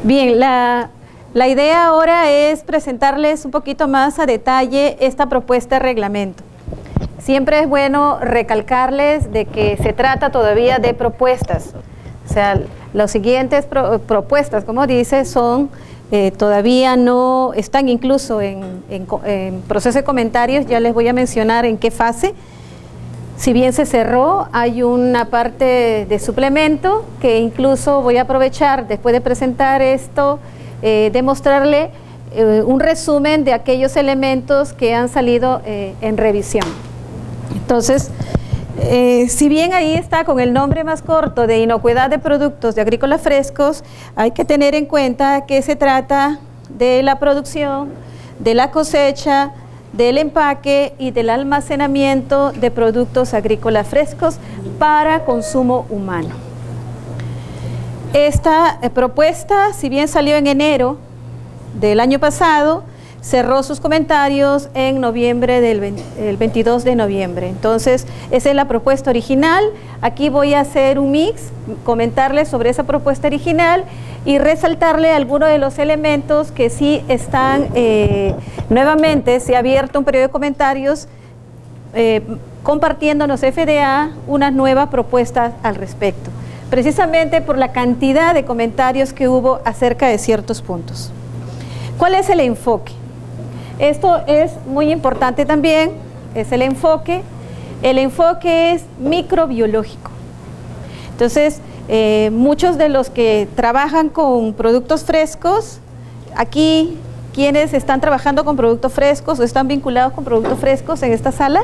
Bien, la idea ahora es presentarles un poquito más a detalle esta propuesta de reglamento. Siempre es bueno recalcarles de que se trata todavía de propuestas. O sea, las siguientes propuestas, como dice, son todavía no están incluso en proceso de comentarios. Ya les voy a mencionar en qué fase. Si bien se cerró, hay una parte de suplemento que incluso voy a aprovechar después de presentar esto, de mostrarle un resumen de aquellos elementos que han salido en revisión. Entonces, si bien ahí está con el nombre más corto de inocuidad de productos de agrícolas frescos, hay que tener en cuenta que se trata de la producción, de la cosecha, del empaque y del almacenamiento de productos agrícolas frescos para consumo humano. Esta propuesta, si bien salió en enero del año pasado, cerró sus comentarios en noviembre el 22 de noviembre. Entonces, esa es la propuesta original. Aquí voy a hacer un mix, comentarles sobre esa propuesta original y resaltarle algunos de los elementos que sí están, nuevamente se ha abierto un periodo de comentarios compartiéndonos FDA unas nuevas propuestas al respecto, precisamente por la cantidad de comentarios que hubo acerca de ciertos puntos. ¿Cuál es el enfoque? Esto es muy importante también, es el enfoque. El enfoque es microbiológico. Entonces, muchos de los que trabajan con productos frescos, aquí, quienes están trabajando con productos frescos o están vinculados con productos frescos en esta sala,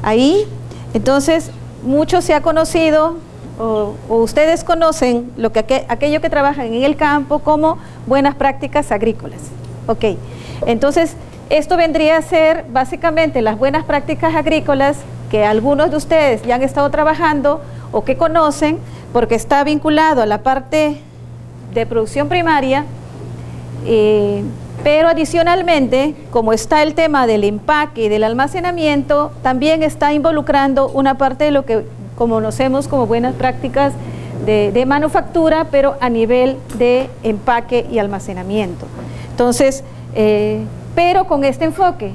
ahí, entonces, mucho se ha conocido, o ustedes conocen lo que aquello que trabajan en el campo como buenas prácticas agrícolas. Ok, entonces esto vendría a ser básicamente las buenas prácticas agrícolas que algunos de ustedes ya han estado trabajando o que conocen porque está vinculado a la parte de producción primaria, pero adicionalmente, como está el tema del empaque y del almacenamiento, también está involucrando una parte de lo que conocemos como buenas prácticas de manufactura, pero a nivel de empaque y almacenamiento. Entonces, pero con este enfoque,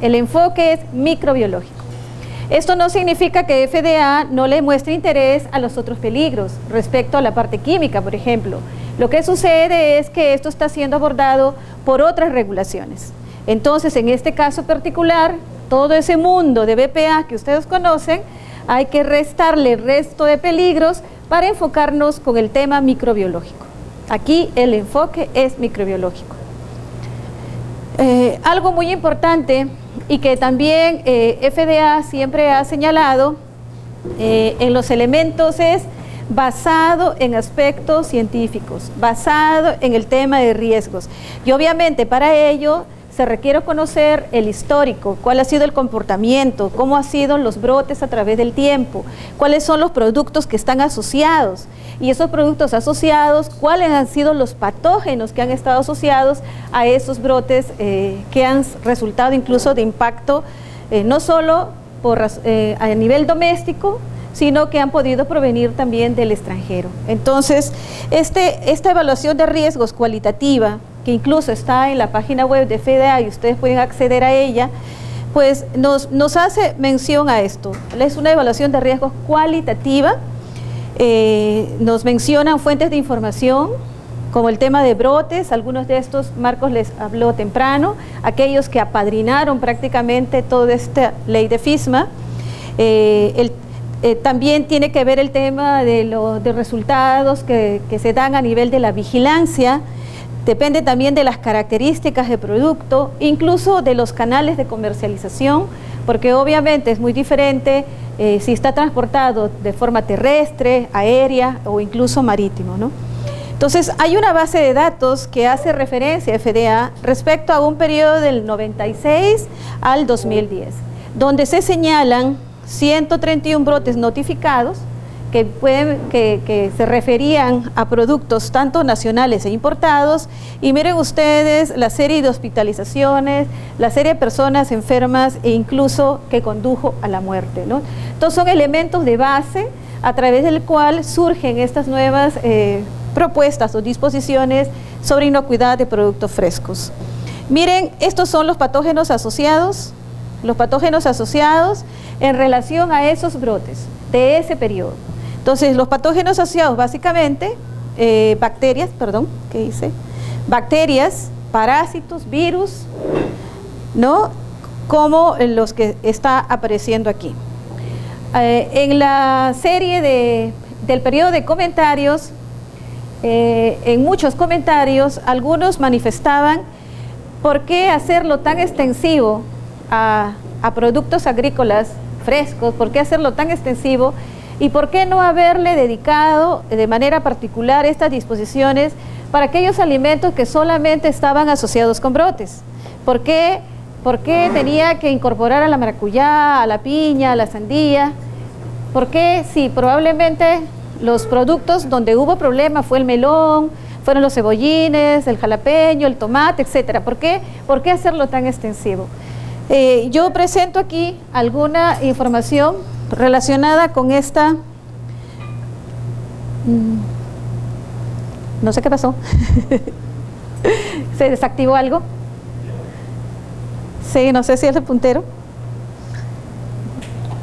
el enfoque es microbiológico. Esto no significa que FDA no le muestre interés a los otros peligros respecto a la parte química, por ejemplo. Lo que sucede es que esto está siendo abordado por otras regulaciones. Entonces, en este caso particular, todo ese mundo de BPA que ustedes conocen, hay que restarle el resto de peligros para enfocarnos con el tema microbiológico. Aquí el enfoque es microbiológico. Algo muy importante y que también FDA siempre ha señalado en los elementos es basado en aspectos científicos, basado en el tema de riesgos. Y obviamente para ello se requiere conocer el histórico, cuál ha sido el comportamiento, cómo han sido los brotes a través del tiempo, cuáles son los productos que están asociados, y esos productos asociados, cuáles han sido los patógenos que han estado asociados a esos brotes que han resultado incluso de impacto, no solo a nivel doméstico, sino que han podido provenir también del extranjero. Entonces, esta evaluación de riesgos cualitativa, que incluso está en la página web de FDA y ustedes pueden acceder a ella, pues nos hace mención a esto. Es una evaluación de riesgos cualitativa, nos mencionan fuentes de información, como el tema de brotes, algunos de estos Marcos les habló temprano, aquellos que apadrinaron prácticamente toda esta ley de FISMA. También tiene que ver el tema de resultados que se dan a nivel de la vigilancia. Depende también de las características del producto, incluso de los canales de comercialización, porque obviamente es muy diferente si está transportado de forma terrestre, aérea o incluso marítimo, ¿no? Entonces, hay una base de datos que hace referencia a FDA respecto a un periodo del 96 al 2010, donde se señalan 131 brotes notificados que se referían a productos tanto nacionales e importados, y miren ustedes la serie de hospitalizaciones, la serie de personas enfermas e incluso que condujo a la muerte, ¿no? Entonces son elementos de base a través del cual surgen estas nuevas propuestas o disposiciones sobre inocuidad de productos frescos. Miren, estos son los patógenos asociados en relación a esos brotes de ese periodo. Entonces, los patógenos asociados básicamente, bacterias, parásitos, virus, ¿no? Como los que está apareciendo aquí. En la serie del periodo de comentarios, en muchos comentarios, algunos manifestaban por qué hacerlo tan extensivo a productos agrícolas frescos, por qué hacerlo tan extensivo y por qué no haberle dedicado de manera particular estas disposiciones para aquellos alimentos que solamente estaban asociados con brotes. ¿Por qué tenía que incorporar a la maracuyá, a la piña, a la sandía? ¿Por qué si probablemente los productos donde hubo problema fue el melón, fueron los cebollines, el jalapeño, el tomate, etcétera? ¿Por qué hacerlo tan extensivo? Yo presento aquí alguna información relacionada con esta... No sé qué pasó. ¿Se desactivó algo? Sí, no sé si es el puntero.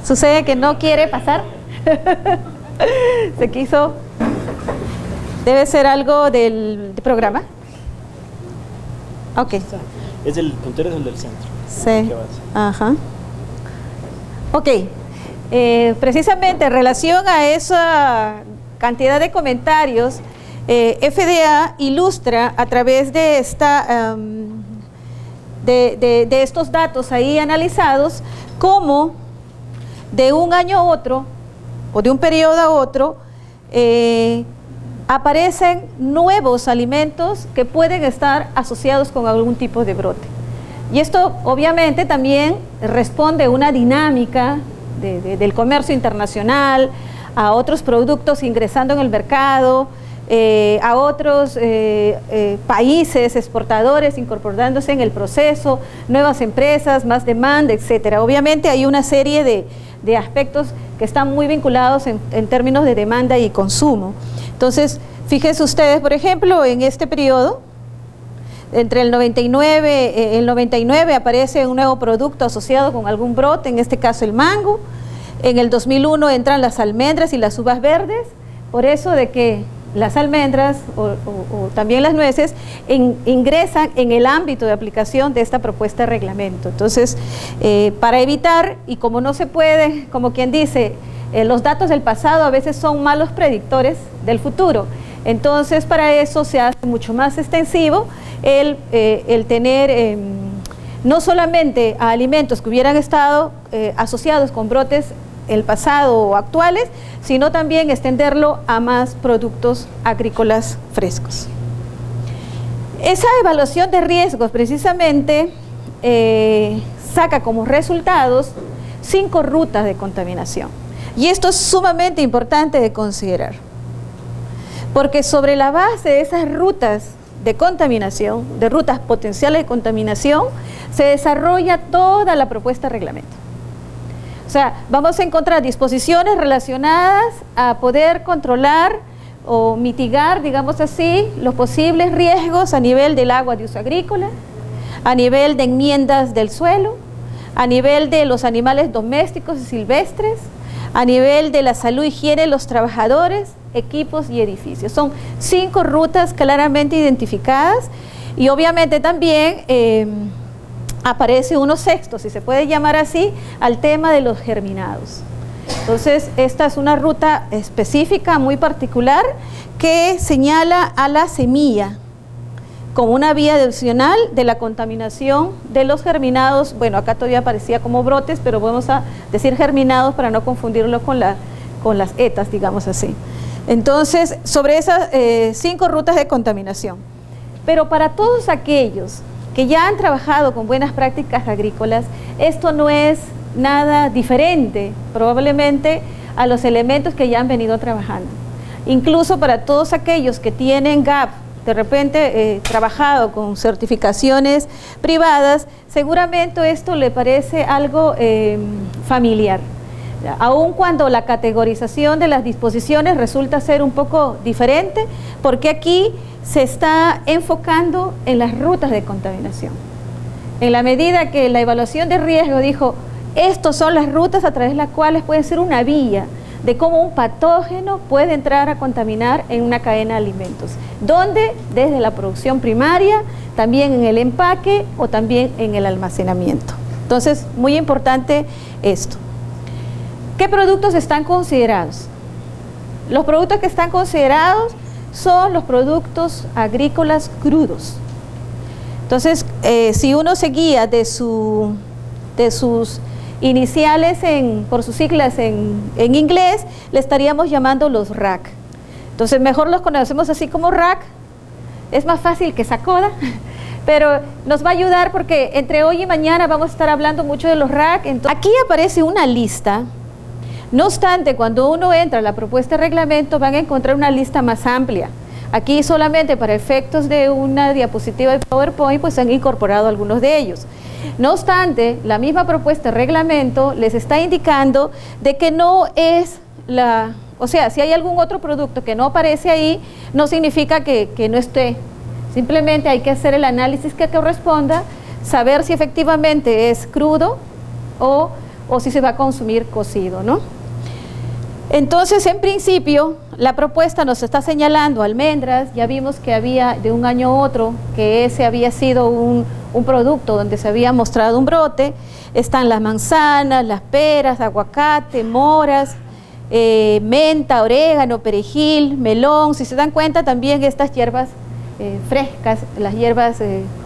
Sucede que no quiere pasar. Se quiso. Debe ser algo del programa. Ok. El puntero es el del centro. Sí. Ajá. Ok. Precisamente en relación a esa cantidad de comentarios, FDA ilustra a través de estos datos ahí analizados cómo de un año a otro o de un periodo a otro aparecen nuevos alimentos que pueden estar asociados con algún tipo de brote. Y esto obviamente también responde a una dinámica del comercio internacional, a otros productos ingresando en el mercado, a otros países exportadores incorporándose en el proceso, nuevas empresas, más demanda, etcétera. Obviamente hay una serie de aspectos que están muy vinculados en términos de demanda y consumo. Entonces, fíjense ustedes, por ejemplo, en este periodo, entre el 99 aparece un nuevo producto asociado con algún brote, en este caso el mango. En el 2001 entran las almendras y las uvas verdes, por eso de que las almendras o también las nueces ingresan en el ámbito de aplicación de esta propuesta de reglamento. Entonces, para evitar, y como no se puede, como quien dice, los datos del pasado a veces son malos predictores del futuro. Entonces, para eso se hace mucho más extensivo el tener no solamente a alimentos que hubieran estado asociados con brotes el pasado o actuales, sino también extenderlo a más productos agrícolas frescos. Esa evaluación de riesgos precisamente saca como resultados 5 rutas de contaminación. Y esto es sumamente importante de considerar, porque sobre la base de esas rutas de contaminación, de rutas potenciales de contaminación, se desarrolla toda la propuesta de reglamento. O sea, vamos a encontrar disposiciones relacionadas a poder controlar o mitigar, digamos así, los posibles riesgos a nivel del agua de uso agrícola, a nivel de enmiendas del suelo, a nivel de los animales domésticos y silvestres, a nivel de la salud y higiene de los trabajadores, equipos y edificios. Son 5 rutas claramente identificadas y obviamente también aparece uno sexto, si se puede llamar así, al tema de los germinados. Entonces, esta es una ruta específica, muy particular, que señala a la semilla como una vía adicional de la contaminación de los germinados. Bueno, acá todavía aparecía como brotes, pero vamos a decir germinados para no confundirlo con las etas, digamos así. Entonces, sobre esas 5 rutas de contaminación. Pero para todos aquellos que ya han trabajado con buenas prácticas agrícolas, esto no es nada diferente probablemente a los elementos que ya han venido trabajando. Incluso para todos aquellos que tienen GAP, de repente trabajado con certificaciones privadas, seguramente esto le parece algo familiar. Aun cuando la categorización de las disposiciones resulta ser un poco diferente, porque aquí se está enfocando en las rutas de contaminación. En la medida que la evaluación de riesgo dijo, estas son las rutas a través de las cuales puede ser una vía de cómo un patógeno puede entrar a contaminar en una cadena de alimentos. ¿Dónde? Desde la producción primaria, también en el empaque o también en el almacenamiento. Entonces, muy importante esto. ¿Qué productos están considerados? Los productos que están considerados son los productos agrícolas crudos. Entonces, si uno se guía de sus iniciales por sus siglas en inglés, le estaríamos llamando los RAC. Entonces, mejor los conocemos así como RAC. Es más fácil que SACODA, pero nos va a ayudar porque entre hoy y mañana vamos a estar hablando mucho de los RAC. Entonces, aquí aparece una lista. No obstante, cuando uno entra a la propuesta de reglamento, van a encontrar una lista más amplia. Aquí solamente para efectos de una diapositiva de PowerPoint, pues han incorporado algunos de ellos. No obstante, la misma propuesta de reglamento les está indicando de que no es o sea, si hay algún otro producto que no aparece ahí, no significa que no esté. Simplemente hay que hacer el análisis que corresponda, saber si efectivamente es crudo o si se va a consumir cocido, ¿no? Entonces, en principio, la propuesta nos está señalando almendras. Ya vimos que había de un año a otro que ese había sido un producto donde se había mostrado un brote. Están las manzanas, las peras, aguacate, moras, menta, orégano, perejil, melón. Si se dan cuenta, también estas hierbas frescas, las hierbas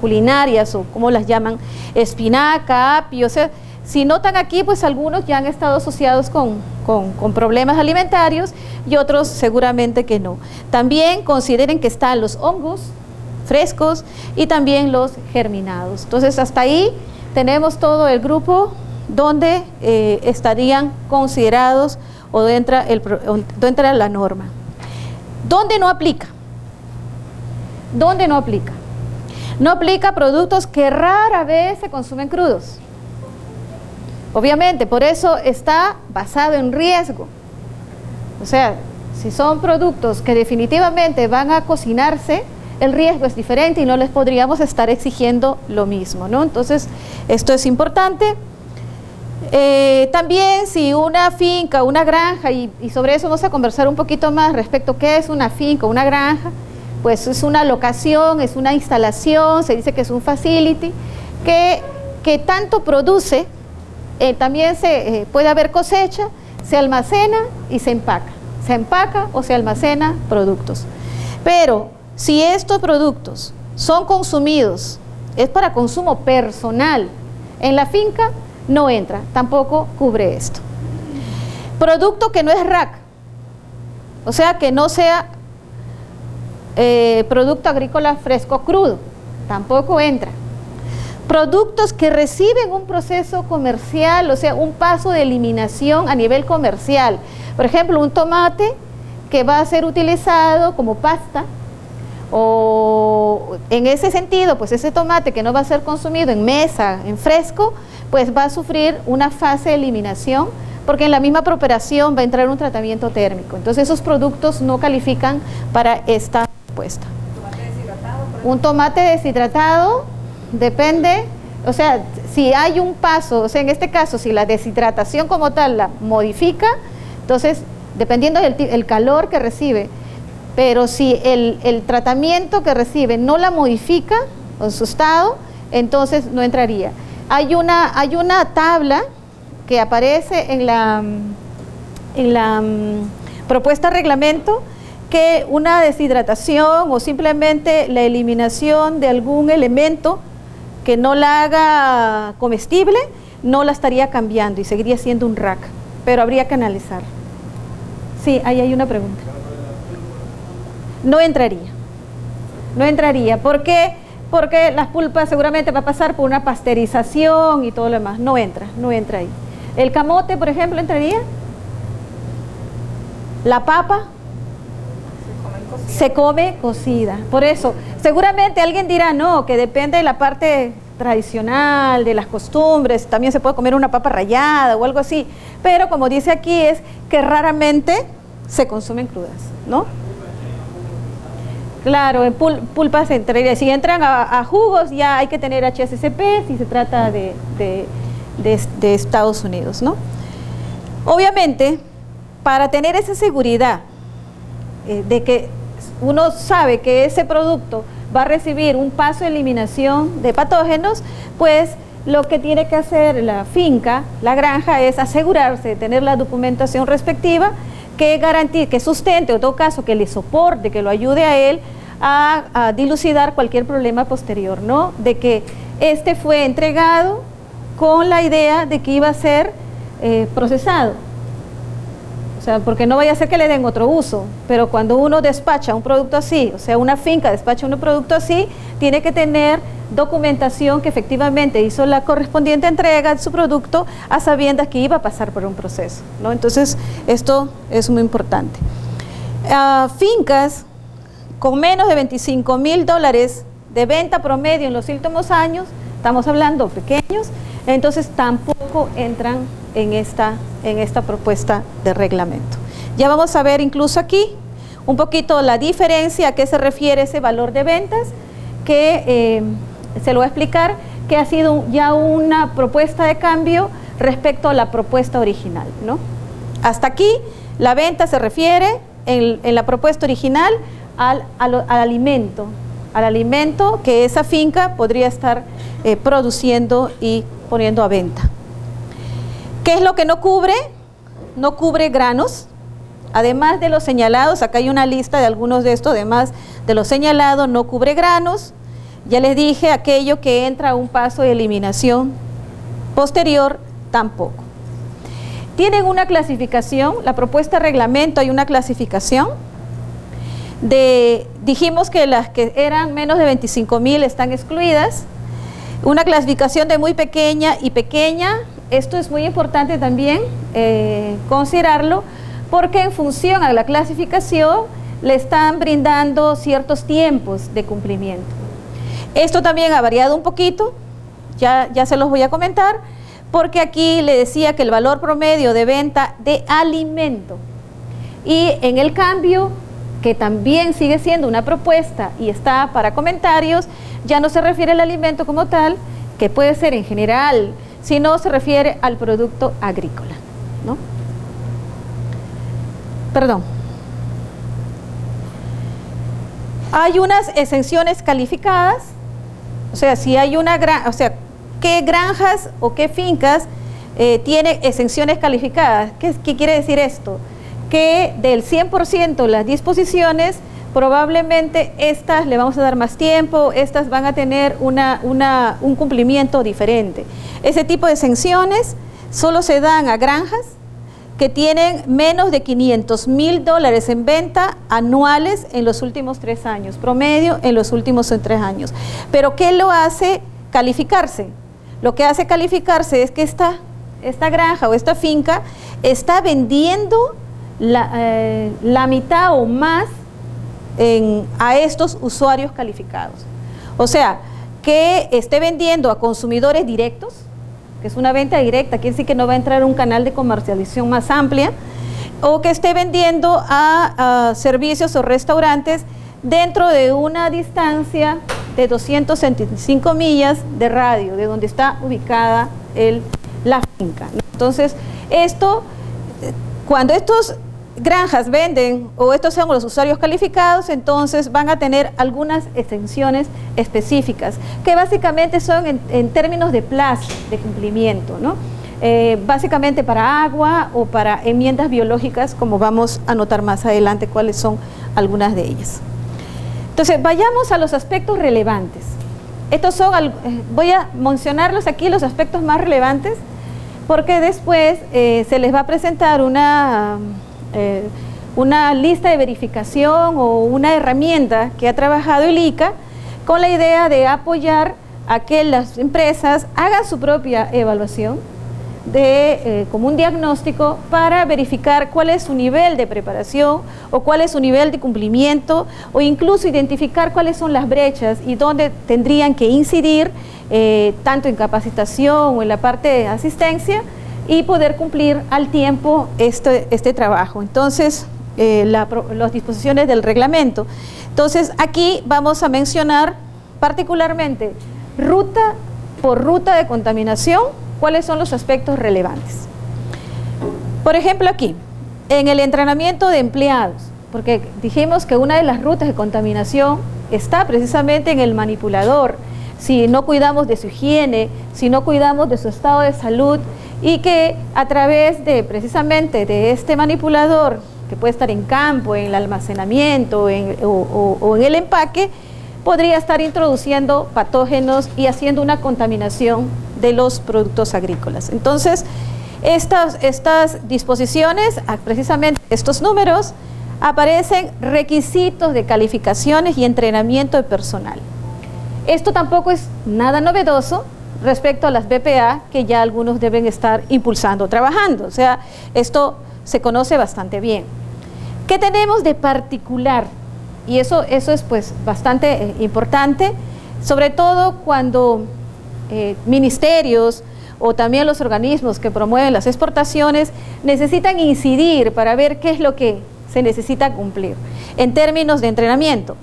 culinarias o como las llaman, espinaca, apio. O sea, si notan aquí, pues algunos ya han estado asociados con problemas alimentarios y otros seguramente que no. También consideren que están los hongos frescos y también los germinados. Entonces, hasta ahí tenemos todo el grupo donde estarían considerados o donde entra la norma. ¿Dónde no aplica? ¿Dónde no aplica? No aplica productos que rara vez se consumen crudos. Obviamente, por eso está basado en riesgo. O sea, si son productos que definitivamente van a cocinarse, el riesgo es diferente y no les podríamos estar exigiendo lo mismo, ¿no? Entonces, esto es importante. También si una finca, una granja, y sobre eso vamos a conversar un poquito más respecto a qué es una finca, una granja, pues es una locación, es una instalación, se dice que es un facility, que tanto produce. También puede haber cosecha, se almacena y se empaca o se almacena productos. Pero si estos productos son consumidos, es para consumo personal, en la finca no entra, tampoco cubre esto. Producto que no es RAC, o sea que no sea producto agrícola fresco crudo, tampoco entra. Productos que reciben un proceso comercial, o sea, un paso de eliminación a nivel comercial. Por ejemplo, un tomate que va a ser utilizado como pasta, o en ese sentido, pues ese tomate que no va a ser consumido en mesa, en fresco, pues va a sufrir una fase de eliminación, porque en la misma preparación va a entrar un tratamiento térmico. Entonces, esos productos no califican para esta propuesta. Un tomate deshidratado depende, o sea, si hay un paso, o sea, en este caso, si la deshidratación como tal la modifica, entonces, dependiendo del calor que recibe, pero si el tratamiento que recibe no la modifica en su estado, entonces no entraría. Hay una tabla que aparece en la propuesta de reglamento, que una deshidratación o simplemente la eliminación de algún elemento que no la haga comestible, no la estaría cambiando y seguiría siendo un RAC, pero habría que analizar. Sí, ahí hay una pregunta. No entraría. ¿Por qué? Porque las pulpas seguramente va a pasar por una pasteurización y todo lo demás. No entra ahí. ¿El camote, por ejemplo, entraría? ¿La papa? Se come cocida. Por eso, seguramente alguien dirá, no, que depende de la parte tradicional, de las costumbres, también se puede comer una papa rallada o algo así, pero como dice aquí es que raramente se consumen crudas, ¿no? Claro, en pulpas, si entran a jugos ya hay que tener HACCP si se trata de Estados Unidos, ¿no? Obviamente, para tener esa seguridad de que uno sabe que ese producto va a recibir un paso de eliminación de patógenos, pues lo que tiene que hacer la finca, la granja, es asegurarse de tener la documentación respectiva que garantice, que sustente, o en todo caso que le soporte, que lo ayude a él a dilucidar cualquier problema posterior, ¿no? De que este fue entregado con la idea de que iba a ser procesado. O sea, porque no vaya a ser que le den otro uso, pero cuando uno despacha un producto así, o sea, una finca despacha un producto así, tiene que tener documentación que efectivamente hizo la correspondiente entrega de su producto a sabiendas que iba a pasar por un proceso, ¿no? Entonces, esto es muy importante. Fincas con menos de $25,000 de venta promedio en los últimos años, estamos hablando pequeños, entonces tampoco entran en esta propuesta de reglamento. Ya vamos a ver incluso aquí un poquito la diferencia, a qué se refiere ese valor de ventas, que se lo voy a explicar, que ha sido ya una propuesta de cambio respecto a la propuesta original, ¿no? Hasta aquí la venta se refiere en la propuesta original al alimento que esa finca podría estar produciendo y poniendo a venta. ¿Qué es lo que no cubre? No cubre granos, además de los señalados, acá hay una lista de algunos de estos, además de los señalados, no cubre granos. Ya les dije, aquello que entra a un paso de eliminación posterior, tampoco. Tienen una clasificación, la propuesta de reglamento, hay una clasificación dijimos que las que eran menos de 25,000 están excluidas, una clasificación de muy pequeña y pequeña. Esto es muy importante también considerarlo, porque en función a la clasificación le están brindando ciertos tiempos de cumplimiento. Esto también ha variado un poquito, ya se los voy a comentar, porque aquí le decía que el valor promedio de venta de alimento, y en el cambio, que también sigue siendo una propuesta y está para comentarios, ya no se refiere al alimento como tal, que puede ser en general, sino se refiere al producto agrícola, ¿no? Perdón. Hay unas exenciones calificadas, o sea, si hay una ¿qué granjas o qué fincas tienen exenciones calificadas? ¿Qué quiere decir esto? Que del 100% de las disposiciones, probablemente estas le vamos a dar más tiempo, estas van a tener un cumplimiento diferente. Ese tipo de exenciones solo se dan a granjas que tienen menos de $500,000 en venta anuales en los últimos 3 años, promedio en los últimos 3 años. Pero ¿qué lo hace calificarse? Lo que hace calificarse es que esta granja o esta finca está vendiendo la mitad o más a estos usuarios calificados. O sea, que esté vendiendo a consumidores directos, que es una venta directa, quiere decir que no va a entrar un canal de comercialización más amplia, o que esté vendiendo a servicios o restaurantes dentro de una distancia de 275 millas de radio, de donde está ubicada la finca. Entonces, cuando estos granjas venden, o estos son los usuarios calificados, entonces van a tener algunas exenciones específicas, que básicamente son en términos de plazo de cumplimiento, ¿no? Básicamente para agua o para enmiendas biológicas, como vamos a notar más adelante cuáles son algunas de ellas. Entonces, vayamos a los aspectos relevantes. Estos son, voy a mencionarlos aquí, los aspectos más relevantes, porque después se les va a presentar una lista de verificación o una herramienta que ha trabajado el ICA con la idea de apoyar a que las empresas hagan su propia evaluación, como un diagnóstico para verificar cuál es su nivel de preparación o cuál es su nivel de cumplimiento, o incluso identificar cuáles son las brechas y dónde tendrían que incidir tanto en capacitación o en la parte de asistencia, y poder cumplir al tiempo este trabajo. Entonces, las disposiciones del reglamento. Entonces, aquí vamos a mencionar particularmente ruta por ruta de contaminación, cuáles son los aspectos relevantes. Por ejemplo, aquí, en el entrenamiento de empleados, porque dijimos que una de las rutas de contaminación está precisamente en el manipulador. Si no cuidamos de su higiene, si no cuidamos de su estado de salud, y que a través de precisamente de este manipulador, que puede estar en campo, en el almacenamiento o en el empaque, podría estar introduciendo patógenos y haciendo una contaminación de los productos agrícolas. Entonces, estas disposiciones, precisamente estos números, aparecen requisitos de calificaciones y entrenamiento de personal. Esto tampoco es nada novedoso respecto a las BPA, que ya algunos deben estar impulsando, trabajando. O sea, esto se conoce bastante bien. ¿Qué tenemos de particular? Y eso es pues bastante importante, sobre todo cuando ministerios o también los organismos que promueven las exportaciones necesitan incidir para ver qué es lo que se necesita cumplir en términos de entrenamiento.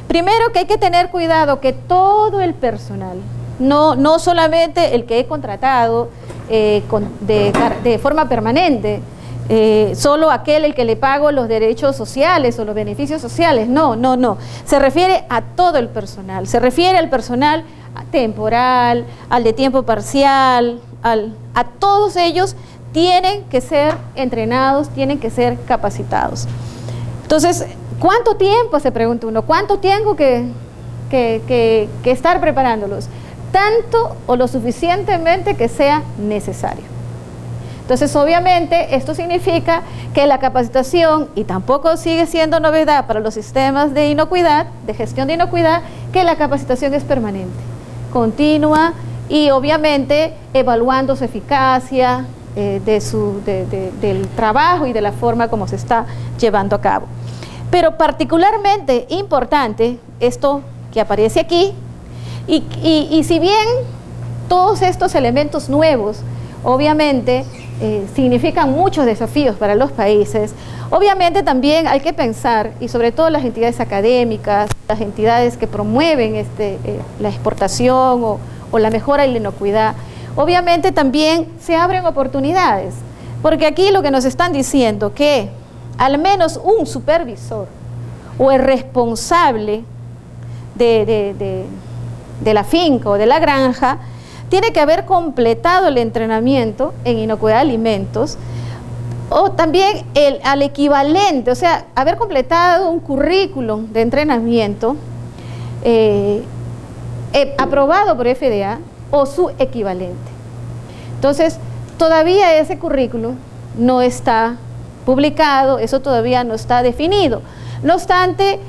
Primero, que hay que tener cuidado que todo el personal, no solamente el que he contratado de forma permanente, solo aquel el que le pago los derechos sociales o los beneficios sociales, no, se refiere a todo el personal, se refiere al personal temporal, al de tiempo parcial, a todos ellos tienen que ser entrenados, tienen que ser capacitados. Entonces, ¿cuánto tiempo, se pregunta uno, cuánto tengo que estar preparándolos? Tanto o lo suficientemente que sea necesario. Entonces, obviamente, esto significa que la capacitación, y tampoco sigue siendo novedad para los sistemas de inocuidad, de gestión de inocuidad, que la capacitación es permanente, continua, y obviamente evaluando su eficacia del trabajo y de la forma como se está llevando a cabo. Pero particularmente importante esto que aparece aquí, y si bien todos estos elementos nuevos obviamente significan muchos desafíos para los países, obviamente también hay que pensar, y sobre todo las entidades académicas, las entidades que promueven la exportación o la mejora y la inocuidad, obviamente también se abren oportunidades, porque aquí lo que nos están diciendo que al menos un supervisor o el responsable de la finca o de la granja tiene que haber completado el entrenamiento en inocuidad de alimentos, o también al equivalente, o sea, haber completado un currículum de entrenamiento aprobado por FDA o su equivalente. Entonces, todavía ese currículum no está publicado, eso todavía no está definido. No obstante,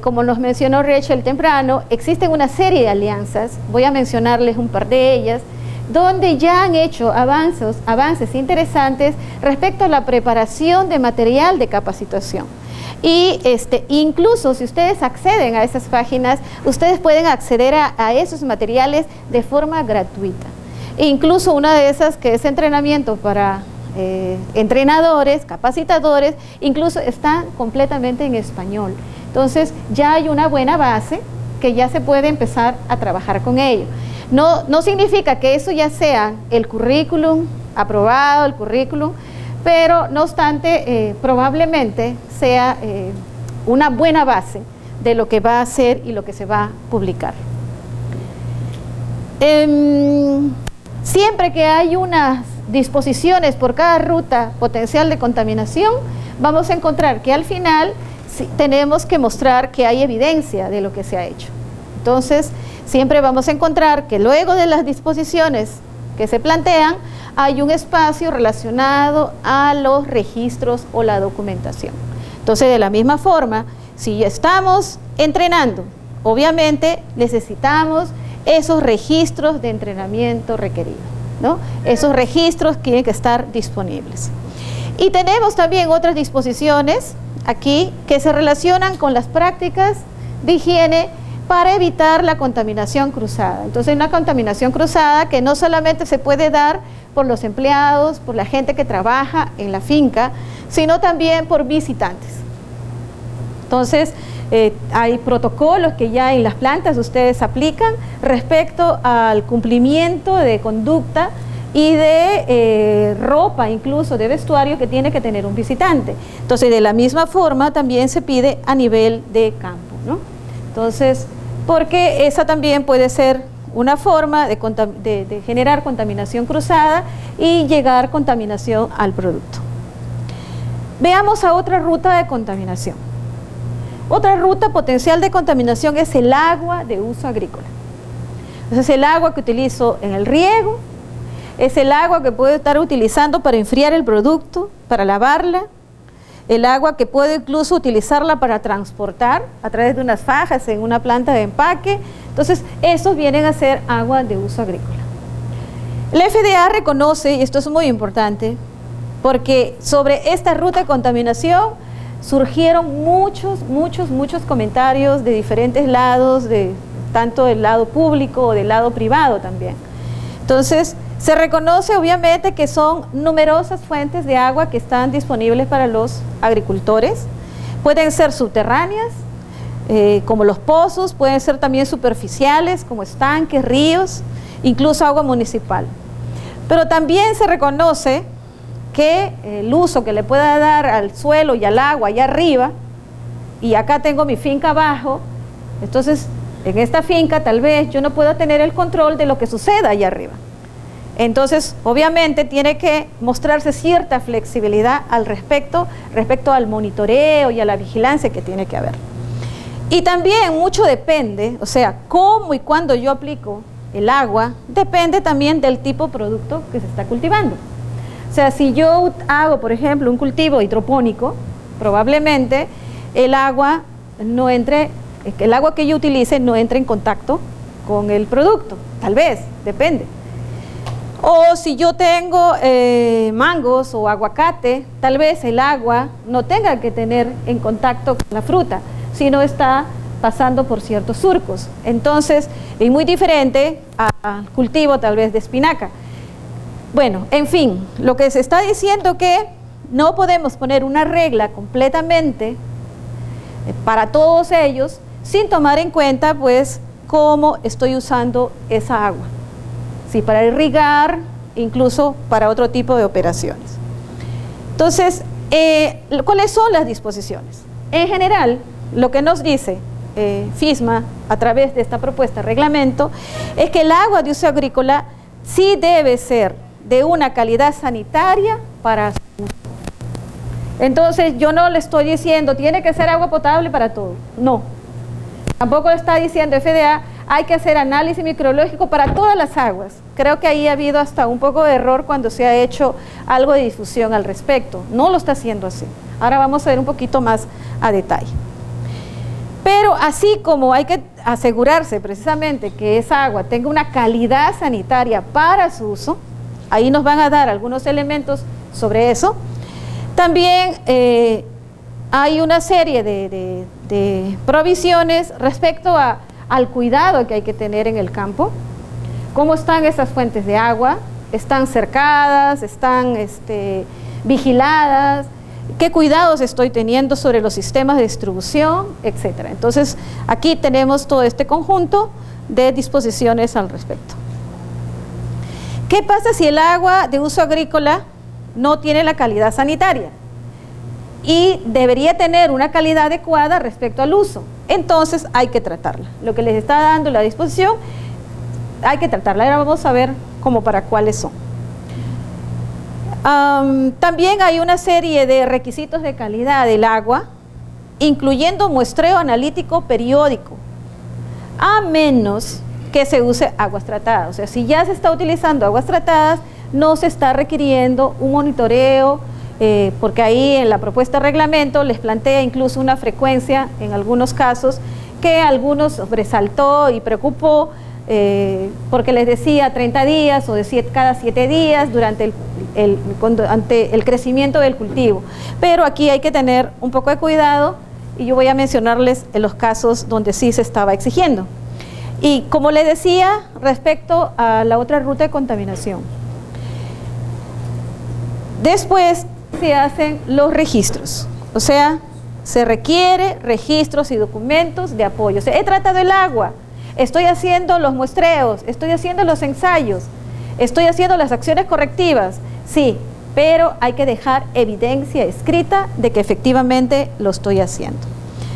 como nos mencionó Rachel temprano, existen una serie de alianzas, voy a mencionarles un par de ellas, donde ya han hecho avances interesantes respecto a la preparación de material de capacitación. Y incluso si ustedes acceden a esas páginas, ustedes pueden acceder a esos materiales de forma gratuita. E incluso una de esas, que es entrenamiento para entrenadores, capacitadores, incluso están completamente en español. Entonces ya hay una buena base que ya se puede empezar a trabajar con ello. No significa que eso ya sea el currículum aprobado, el currículum, pero no obstante probablemente sea una buena base de lo que va a ser y lo que se va a publicar. Siempre que hay unas disposiciones por cada ruta potencial de contaminación, vamos a encontrar que al final tenemos que mostrar que hay evidencia de lo que se ha hecho. Entonces, siempre vamos a encontrar que luego de las disposiciones que se plantean, hay un espacio relacionado a los registros o la documentación. Entonces, de la misma forma, si estamos entrenando, obviamente necesitamos esos registros de entrenamiento requeridos. ¿no? Esos registros tienen que estar disponibles. Y tenemos también otras disposiciones aquí que se relacionan con las prácticas de higiene para evitar la contaminación cruzada. Entonces, una contaminación cruzada que no solamente se puede dar por los empleados, por la gente que trabaja en la finca, sino también por visitantes. Entonces, hay protocolos que ya en las plantas ustedes aplican respecto al cumplimiento de conducta y de ropa, incluso de vestuario que tiene que tener un visitante. Entonces, de la misma forma también se pide a nivel de campo, ¿no? Entonces, porque esa también puede ser una forma de generar contaminación cruzada y llegar contaminación al producto. Veamos a otra ruta de contaminación. Otra ruta potencial de contaminación es el agua de uso agrícola. Entonces, el agua que utilizo en el riego, es el agua que puedo estar utilizando para enfriar el producto, para lavarla, el agua que puedo incluso utilizarla para transportar a través de unas fajas en una planta de empaque. Entonces, esos vienen a ser agua de uso agrícola. La FDA reconoce, y esto es muy importante, porque sobre esta ruta de contaminación surgieron muchos comentarios de diferentes lados, tanto del lado público o del lado privado también. Entonces, se reconoce obviamente que son numerosas fuentes de agua que están disponibles para los agricultores. Pueden ser subterráneas, como los pozos, pueden ser también superficiales, como estanques, ríos, incluso agua municipal. Pero también se reconoce que el uso que le pueda dar al suelo y al agua allá arriba, y acá tengo mi finca abajo, entonces en esta finca tal vez yo no pueda tener el control de lo que suceda allá arriba. Entonces, obviamente, tiene que mostrarse cierta flexibilidad al respecto al monitoreo y a la vigilancia que tiene que haber. Y también mucho depende, o sea, cómo y cuándo yo aplico el agua, depende también del tipo de producto que se está cultivando. O sea, si yo hago, por ejemplo, un cultivo hidropónico, probablemente el agua que yo utilice no entre en contacto con el producto, tal vez, depende. O si yo tengo mangos o aguacate, tal vez el agua no tenga que tener en contacto con la fruta, sino está pasando por ciertos surcos. Entonces, es muy diferente al cultivo tal vez de espinaca. Bueno, en fin, lo que se está diciendo que no podemos poner una regla completamente para todos ellos sin tomar en cuenta pues cómo estoy usando esa agua. Sí, para irrigar, incluso para otro tipo de operaciones. Entonces, ¿cuáles son las disposiciones? En general, lo que nos dice FISMA a través de esta propuesta de reglamento es que el agua de uso agrícola sí debe ser de una calidad sanitaria para su uso. Entonces, yo no le estoy diciendo, tiene que ser agua potable para todo. No. Tampoco está diciendo FDA, hay que hacer análisis microbiológico para todas las aguas. Creo que ahí ha habido hasta un poco de error cuando se ha hecho algo de difusión al respecto. No lo está haciendo así. Ahora vamos a ver un poquito más a detalle. Pero así como hay que asegurarse precisamente que esa agua tenga una calidad sanitaria para su uso, ahí nos van a dar algunos elementos sobre eso. También hay una serie de provisiones respecto al cuidado que hay que tener en el campo. ¿Cómo están esas fuentes de agua? ¿Están cercadas? ¿Están vigiladas? ¿Qué cuidados estoy teniendo sobre los sistemas de distribución? Etcétera. Entonces, aquí tenemos todo este conjunto de disposiciones al respecto. ¿Qué pasa si el agua de uso agrícola no tiene la calidad sanitaria? Y debería tener una calidad adecuada respecto al uso. Entonces hay que tratarla. Lo que les está dando la disposición, hay que tratarla. Ahora vamos a ver cómo para cuáles son. También hay una serie de requisitos de calidad del agua, incluyendo muestreo analítico periódico, a menos que se use aguas tratadas. O sea, si ya se está utilizando aguas tratadas, no se está requiriendo un monitoreo, porque ahí en la propuesta de reglamento les plantea incluso una frecuencia, en algunos casos, que a algunos sobresaltó y preocupó porque les decía 30 días o de cada 7 días durante ante el crecimiento del cultivo. Pero aquí hay que tener un poco de cuidado y yo voy a mencionarles en los casos donde sí se estaba exigiendo. Y como les decía, respecto a la otra ruta de contaminación, después se hacen los registros, o sea, se requiere registros y documentos de apoyo. O sea, he tratado el agua, estoy haciendo los muestreos, estoy haciendo los ensayos, estoy haciendo las acciones correctivas, sí, pero hay que dejar evidencia escrita de que efectivamente lo estoy haciendo.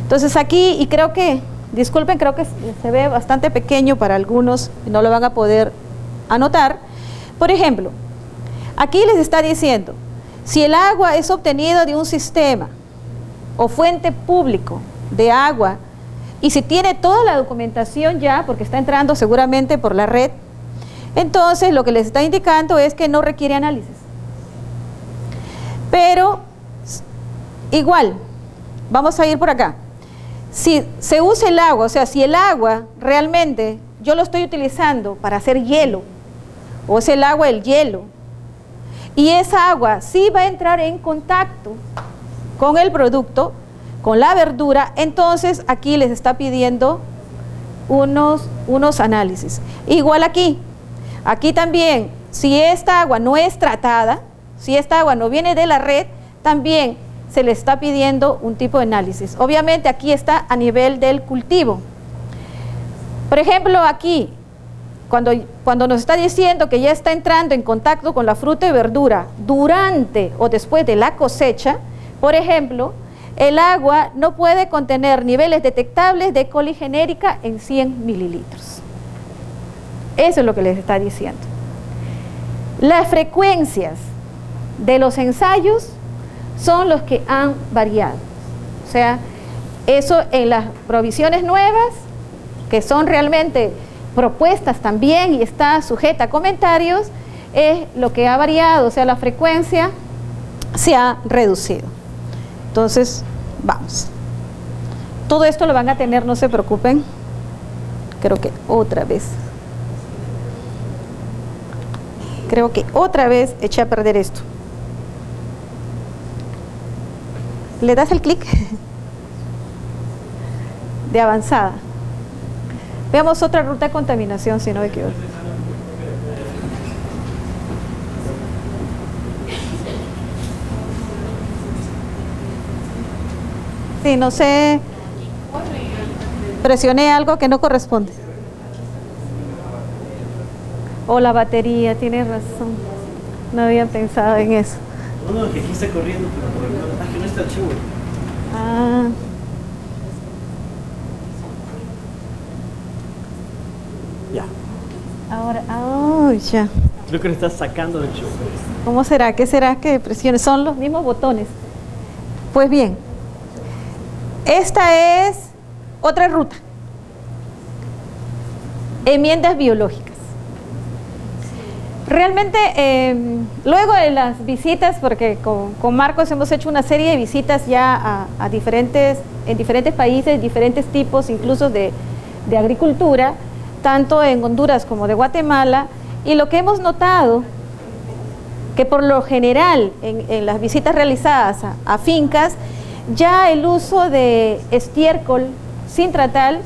Entonces aquí, y creo que, disculpen, creo que se ve bastante pequeño para algunos y no lo van a poder anotar. Por ejemplo, aquí les está diciendo, si el agua es obtenida de un sistema o fuente público de agua y si tiene toda la documentación ya, porque está entrando seguramente por la red, entonces lo que les está indicando es que no requiere análisis. Pero igual, vamos a ir por acá. Si se usa el agua, o sea, si el agua realmente yo lo estoy utilizando para hacer hielo, o es el agua del hielo, y esa agua sí va a entrar en contacto con el producto, con la verdura, entonces aquí les está pidiendo unos análisis. Igual aquí también, si esta agua no es tratada, si esta agua no viene de la red, también se le está pidiendo un tipo de análisis. Obviamente aquí está a nivel del cultivo. Por ejemplo, aquí, cuando nos está diciendo que ya está entrando en contacto con la fruta y verdura durante o después de la cosecha, por ejemplo, el agua no puede contener niveles detectables de coligenérica en 100 mililitros. Eso es lo que les está diciendo. Las frecuencias de los ensayos son los que han variado. O sea, eso en las provisiones nuevas, que son realmente propuestas también y está sujeta a comentarios, es lo que ha variado, o sea, la frecuencia se ha reducido. Entonces, vamos. Todo esto lo van a tener, no se preocupen. Creo que otra vez eché a perder esto. Le das el clic de avanzada. Veamos otra ruta de contaminación, si no me equivoco. Sí, no sé, presioné algo que no corresponde. O la batería, tienes razón. No había pensado en eso. No, que aquí está corriendo, pero que no está el archivo. Ah. Ya. Ahora, oh, ya. Creo que lo estás sacando del archivo. ¿Cómo será? ¿Qué será que presione? Son los mismos botones. Pues bien, esta es otra ruta. Enmiendas biológicas. Realmente, luego de las visitas, porque con Marcos hemos hecho una serie de visitas ya en diferentes países, diferentes tipos, incluso de agricultura, tanto en Honduras como de Guatemala, y lo que hemos notado, que por lo general en las visitas realizadas a fincas, ya el uso de estiércol sin tratar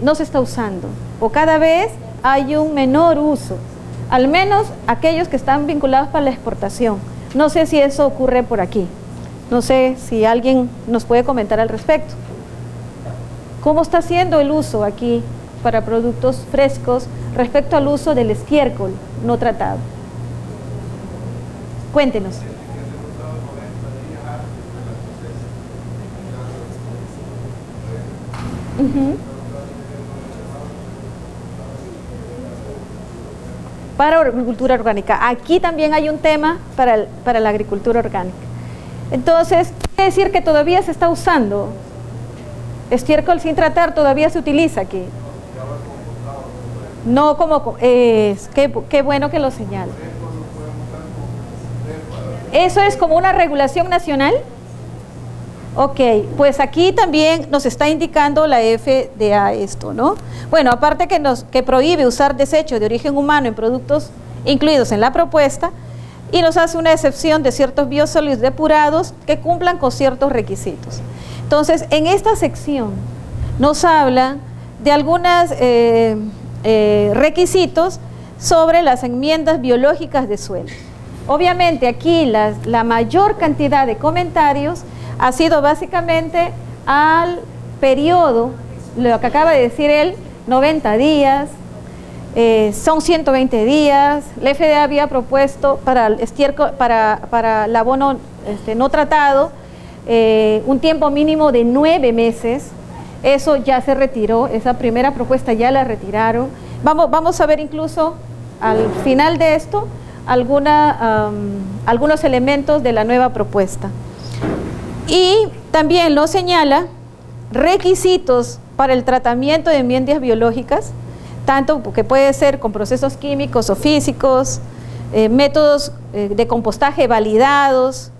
no se está usando, o cada vez hay un menor uso, al menos aquellos que están vinculados para la exportación. No sé si eso ocurre por aquí, no sé si alguien nos puede comentar al respecto. ¿Cómo está siendo el uso aquí para productos frescos respecto al uso del estiércol no tratado? Cuéntenos. Para agricultura orgánica. Aquí también hay un tema para la agricultura orgánica. Entonces, quiere decir que todavía se está usando. Estiércol sin tratar todavía se utiliza aquí. No como... qué bueno que lo señala. ¿Eso es como una regulación nacional? Ok, pues aquí también nos está indicando la FDA esto, ¿no? Bueno, aparte que prohíbe usar desechos de origen humano en productos incluidos en la propuesta, y nos hace una excepción de ciertos biosólidos depurados que cumplan con ciertos requisitos. Entonces, en esta sección nos habla de algunos requisitos sobre las enmiendas biológicas de suelo. Obviamente aquí la mayor cantidad de comentarios ha sido básicamente al periodo, lo que acaba de decir él, 90 días, son 120 días, la FDA había propuesto para el estiércol, para el abono no tratado, un tiempo mínimo de 9 meses, eso ya se retiró, esa primera propuesta ya la retiraron. Vamos a ver incluso al final de esto algunos elementos de la nueva propuesta. Y también lo señala requisitos para el tratamiento de enmiendas biológicas, tanto que puede ser con procesos químicos o físicos, métodos de compostaje validados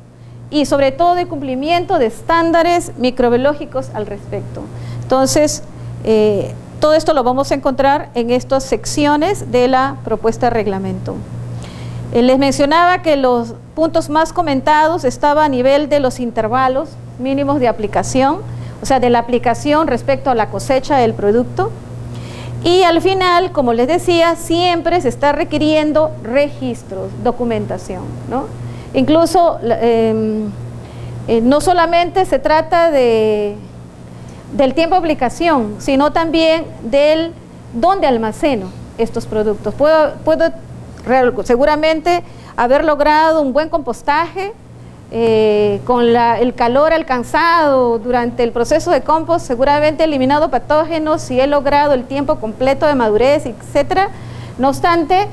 y sobre todo el cumplimiento de estándares microbiológicos al respecto. Entonces, todo esto lo vamos a encontrar en estas secciones de la propuesta de reglamento. Les mencionaba que los puntos más comentados estaban a nivel de los intervalos mínimos de aplicación, o sea, de la aplicación respecto a la cosecha del producto. Y al final, como les decía, siempre se está requiriendo registros, documentación, ¿no? Incluso, no solamente se trata del tiempo de aplicación, sino también del dónde almaceno estos productos. Puedo seguramente haber logrado un buen compostaje con el calor alcanzado durante el proceso de compost, seguramente he eliminado patógenos y he logrado el tiempo completo de madurez, etcétera. No obstante,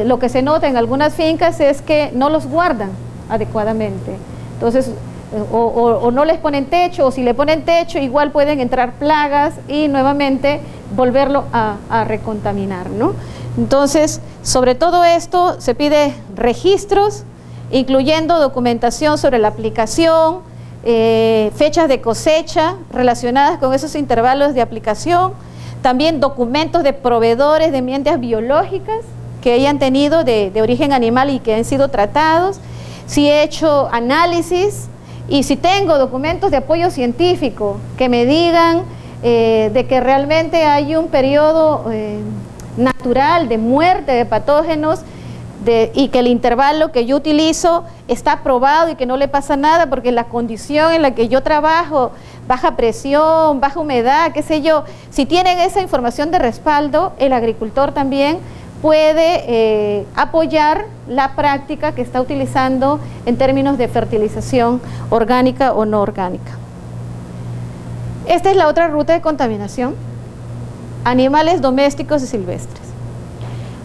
lo que se nota en algunas fincas es que no los guardan adecuadamente. Entonces, o no les ponen techo, o si le ponen techo, igual pueden entrar plagas y nuevamente volverlo a recontaminar, ¿no? Entonces, sobre todo esto se pide registros, incluyendo documentación sobre la aplicación, fechas de cosecha relacionadas con esos intervalos de aplicación, también documentos de proveedores de enmiendas biológicas que hayan tenido de origen animal y que han sido tratados, si he hecho análisis y si tengo documentos de apoyo científico que me digan de que realmente hay un periodo natural de muerte de patógenos y que el intervalo que yo utilizo está probado y que no le pasa nada porque la condición en la que yo trabajo, baja presión, baja humedad, qué sé yo, si tienen esa información de respaldo, el agricultor también puede apoyar la práctica que está utilizando en términos de fertilización orgánica o no orgánica. Esta es la otra ruta de contaminación: animales domésticos y silvestres.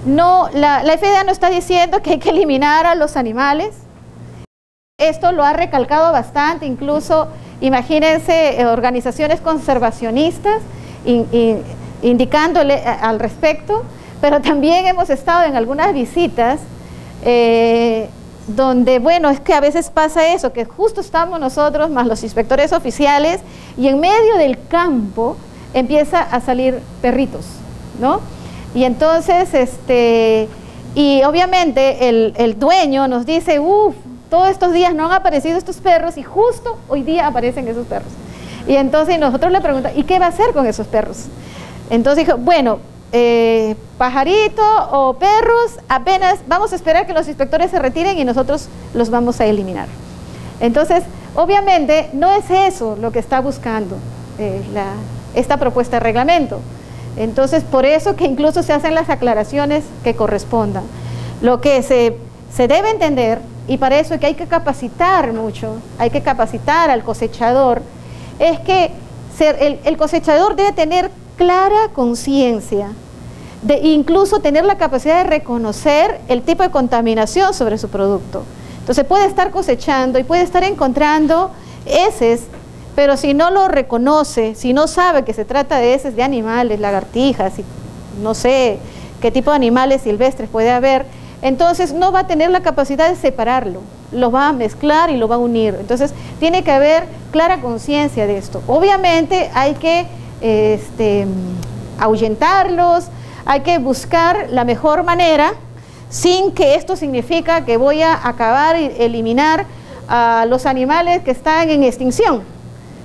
No, la FDA no está diciendo que hay que eliminar a los animales. Esto lo ha recalcado bastante, incluso imagínense organizaciones conservacionistas indicándole al respecto, pero también hemos estado en algunas visitas donde, bueno, es que a veces pasa eso, que justo estamos nosotros más los inspectores oficiales y en medio del campo empieza a salir perritos, ¿no? Y entonces, y obviamente el dueño nos dice, todos estos días no han aparecido estos perros y justo hoy día aparecen esos perros. Y entonces nosotros le preguntamos, ¿y qué va a hacer con esos perros? Entonces dijo, bueno, pajarito o perros, apenas vamos a esperar que los inspectores se retiren y nosotros los vamos a eliminar. Entonces, obviamente, no es eso lo que está buscando esta propuesta de reglamento. Entonces, por eso que incluso se hacen las aclaraciones que correspondan. Lo que se debe entender, y para eso es que hay que capacitar mucho, hay que capacitar al cosechador, es que el cosechador debe tener clara conciencia, de incluso tener la capacidad de reconocer el tipo de contaminación sobre su producto. Entonces puede estar cosechando y puede estar encontrando heces, pero si no lo reconoce, si no sabe que se trata de heces de animales, lagartijas, y no sé qué tipo de animales silvestres puede haber, entonces no va a tener la capacidad de separarlo. los va a mezclar y los va a unir. Entonces, tiene que haber clara conciencia de esto. Obviamente hay que ahuyentarlos, hay que buscar la mejor manera, sin que esto significa que voy a acabar y eliminar a los animales que están en extinción.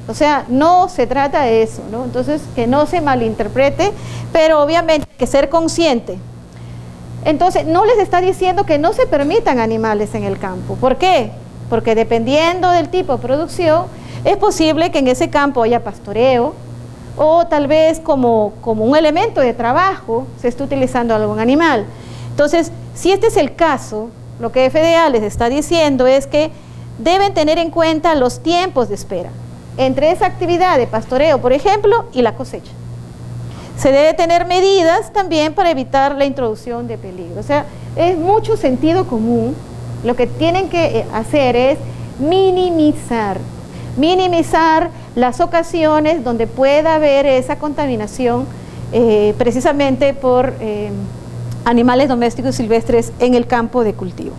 O sea, no se trata de eso, ¿no? Entonces, que no se malinterprete, pero obviamente hay que ser consciente. Entonces, no les está diciendo que no se permitan animales en el campo. ¿Por qué? Porque dependiendo del tipo de producción, es posible que en ese campo haya pastoreo, o tal vez como un elemento de trabajo se esté utilizando algún animal. Entonces, si este es el caso, lo que FDA les está diciendo es que deben tener en cuenta los tiempos de espera entre esa actividad de pastoreo, por ejemplo, y la cosecha. Se debe tener medidas también para evitar la introducción de peligro. O sea, es mucho sentido común. Lo que tienen que hacer es minimizar las ocasiones donde pueda haber esa contaminación precisamente por animales domésticos silvestres en el campo de cultivo.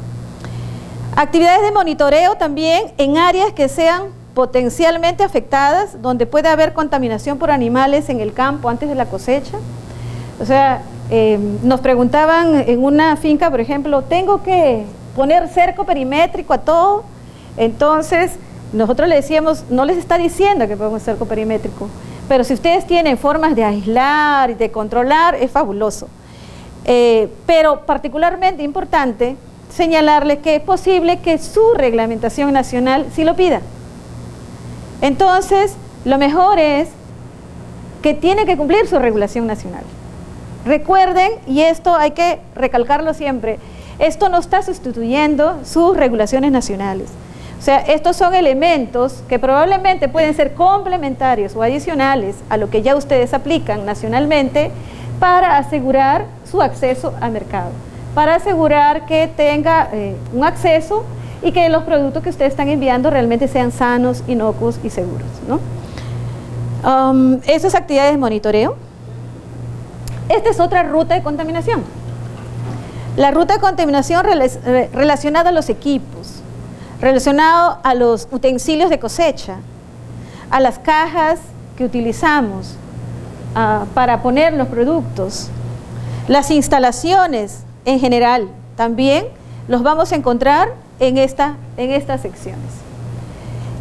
Actividades de monitoreo también en áreas que sean potencialmente afectadas, donde puede haber contaminación por animales en el campo antes de la cosecha. O sea, nos preguntaban en una finca, por ejemplo, ¿tengo que poner cerco perimétrico a todo? Entonces, nosotros le decíamos, no les está diciendo que pongan cerco perimétrico, pero si ustedes tienen formas de aislar y de controlar, es fabuloso. Pero particularmente importante señalarles que es posible que su reglamentación nacional sí lo pida. Entonces, lo mejor es que tiene que cumplir su regulación nacional. Recuerden, y esto hay que recalcarlo siempre, esto no está sustituyendo sus regulaciones nacionales. O sea, estos son elementos que probablemente pueden ser complementarios o adicionales a lo que ya ustedes aplican nacionalmente para asegurar su acceso al mercado, para asegurar que tenga un acceso y que los productos que ustedes están enviando realmente sean sanos, inocuos y seguros, ¿no? Esas actividades de monitoreo. Esta es otra ruta de contaminación. La ruta de contaminación relacionada a los equipos, relacionado a los utensilios de cosecha, a las cajas que utilizamos para poner los productos, las instalaciones en general, también los vamos a encontrar en estas secciones.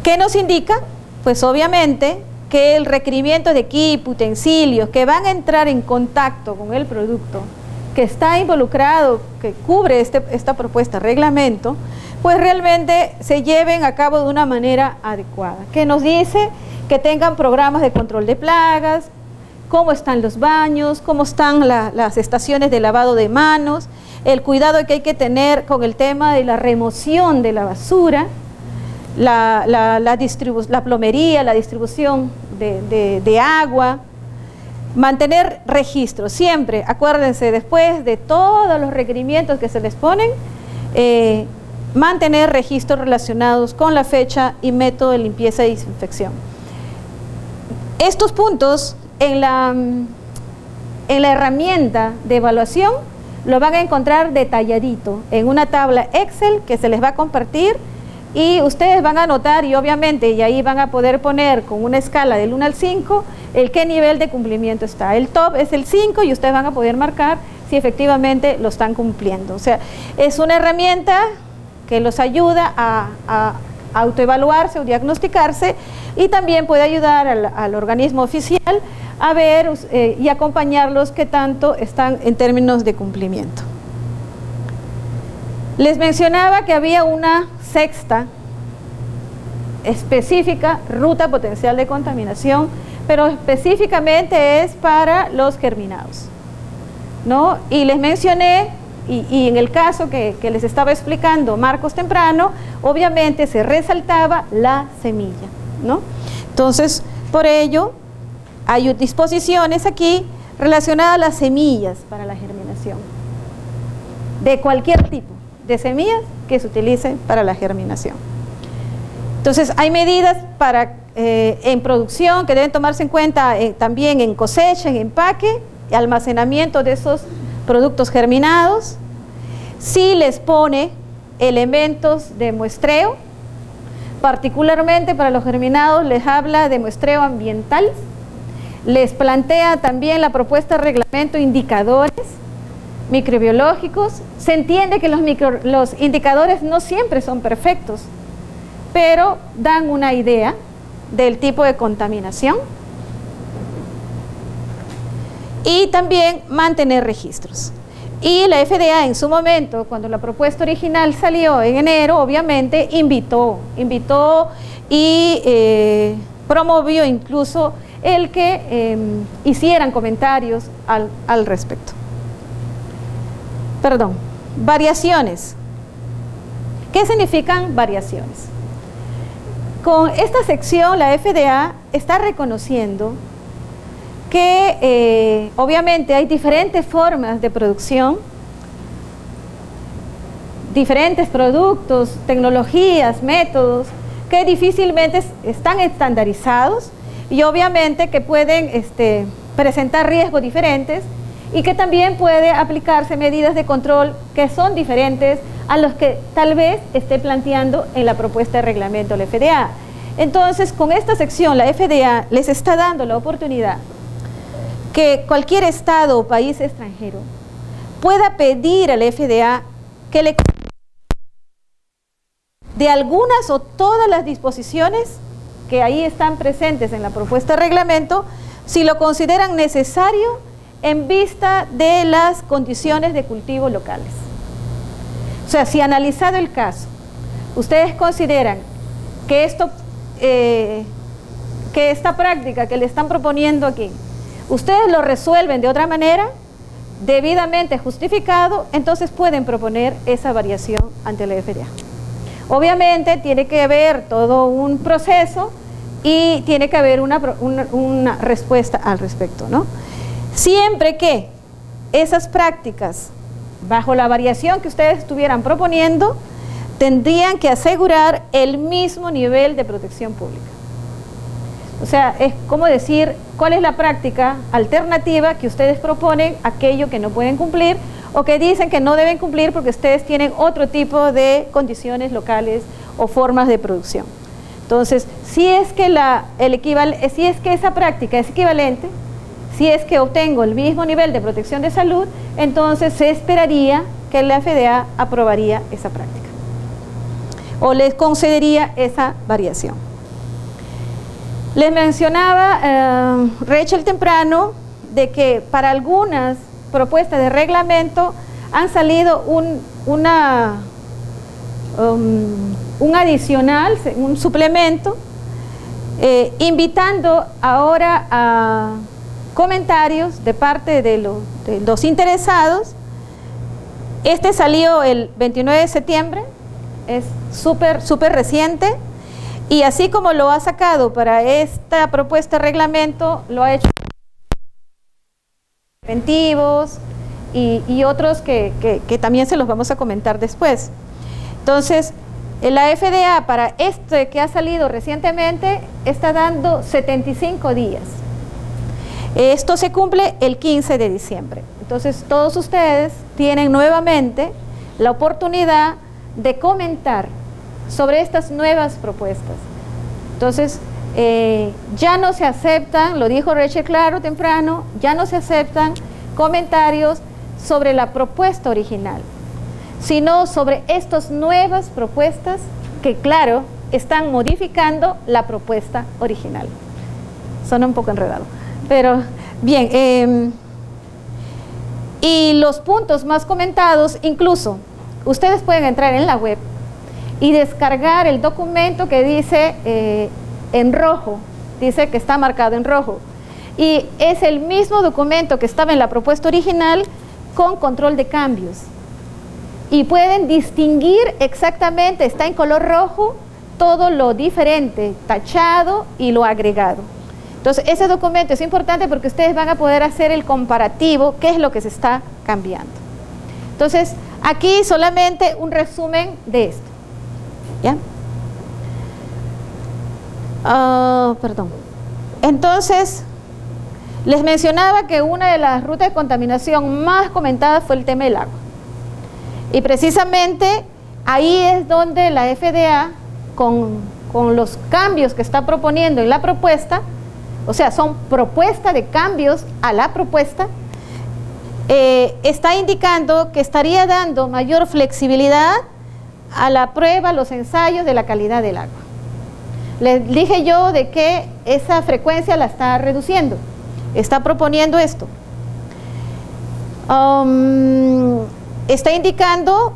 ¿Qué nos indica? Pues obviamente que el requerimiento de equipo, utensilios que van a entrar en contacto con el producto que está involucrado, que cubre esta propuesta reglamento, pues realmente se lleven a cabo de una manera adecuada, que nos dice que tengan programas de control de plagas, cómo están los baños, cómo están las estaciones de lavado de manos, el cuidado que hay que tener con el tema de la remoción de la basura, la plomería, la distribución de agua, mantener registro, siempre, acuérdense, después de todos los requerimientos que se les ponen, mantener registros relacionados con la fecha y método de limpieza y desinfección. Estos puntos en la herramienta de evaluación lo van a encontrar detalladito en una tabla Excel que se les va a compartir y ustedes van a anotar y obviamente y ahí van a poder poner con una escala del 1 al 5 el qué nivel de cumplimiento está. El top es el 5 y ustedes van a poder marcar si efectivamente lo están cumpliendo. O sea, es una herramienta que los ayuda a autoevaluarse o diagnosticarse y también puede ayudar al organismo oficial a ver y acompañarlos qué tanto están en términos de cumplimiento. Les mencionaba que había una sexta específica ruta potencial de contaminación, pero específicamente es para los germinados, ¿no? Y les mencioné, y en el caso que les estaba explicando Marcos temprano, obviamente se resaltaba la semilla, ¿no? Entonces, por ello, hay disposiciones aquí relacionadas a las semillas para la germinación, de cualquier tipo de semillas que se utilicen para la germinación. Entonces, hay medidas en producción que deben tomarse en cuenta también en cosecha, en empaque, y almacenamiento de esos productos germinados. Sí les pone elementos de muestreo, particularmente para los germinados les habla de muestreo ambiental, les plantea también la propuesta de reglamento indicadores microbiológicos. Se entiende que los indicadores no siempre son perfectos, pero dan una idea del tipo de contaminación. Y también mantener registros. Y la FDA en su momento, cuando la propuesta original salió en enero, obviamente invitó y promovió incluso el que hicieran comentarios al respecto. Perdón, variaciones. ¿Qué significan variaciones? Con esta sección la FDA está reconociendo que obviamente hay diferentes formas de producción, diferentes productos, tecnologías, métodos que difícilmente están estandarizados y obviamente que pueden presentar riesgos diferentes y que también puede aplicarse medidas de control que son diferentes a los que tal vez esté planteando en la propuesta de reglamento de la FDA. Entonces, con esta sección la FDA les está dando la oportunidad que cualquier estado o país extranjero pueda pedir a la FDA que le de algunas o todas las disposiciones que ahí están presentes en la propuesta de reglamento, si lo consideran necesario en vista de las condiciones de cultivo locales. O sea, si analizado el caso, ustedes consideran que esta práctica que le están proponiendo aquí, ustedes lo resuelven de otra manera, debidamente justificado, entonces pueden proponer esa variación ante la FDA. Obviamente tiene que haber todo un proceso y tiene que haber una respuesta al respecto, ¿no? Siempre que esas prácticas, bajo la variación que ustedes estuvieran proponiendo, tendrían que asegurar el mismo nivel de protección pública. O sea, es como decir, ¿cuál es la práctica alternativa que ustedes proponen a aquello que no pueden cumplir o que dicen que no deben cumplir porque ustedes tienen otro tipo de condiciones locales o formas de producción? Entonces, si es que esa práctica es equivalente, si es que obtengo el mismo nivel de protección de salud, entonces se esperaría que la FDA aprobaría esa práctica o les concedería esa variación. Les mencionaba Rachel temprano de que para algunas propuestas de reglamento han salido un adicional, un suplemento, invitando ahora a comentarios de parte de los interesados. Este salió el 29 de septiembre, es súper reciente. Y así como lo ha sacado para esta propuesta de reglamento, lo ha hecho preventivos y otros que también se los vamos a comentar después. Entonces, la FDA para este que ha salido recientemente está dando 75 días. Esto se cumple el 15 de diciembre. Entonces, todos ustedes tienen nuevamente la oportunidad de comentar sobre estas nuevas propuestas. Entonces, ya no se aceptan, lo dijo Rachel claro temprano, ya no se aceptan comentarios sobre la propuesta original, sino sobre estas nuevas propuestas que, claro, están modificando la propuesta original. Suena un poco enredado, pero bien. Y los puntos más comentados, incluso, ustedes pueden entrar en la web y descargar el documento que dice en rojo, dice que está marcado en rojo. Y es el mismo documento que estaba en la propuesta original con control de cambios. Y pueden distinguir exactamente, está en color rojo, todo lo diferente, tachado y lo agregado. Entonces, ese documento es importante porque ustedes van a poder hacer el comparativo, qué es lo que se está cambiando. Entonces, aquí solamente un resumen de esto. ¿Ya? Perdón. Entonces, les mencionaba que una de las rutas de contaminación más comentadas fue el tema del agua. Y precisamente Ahí es donde la FDA, con los cambios que está proponiendo en la propuesta, o sea, son propuestas de cambios a la propuesta, está indicando que estaría dando mayor flexibilidad a la prueba, los ensayos de la calidad del agua. Les dije yo de que esa frecuencia la está reduciendo, está proponiendo esto. Está indicando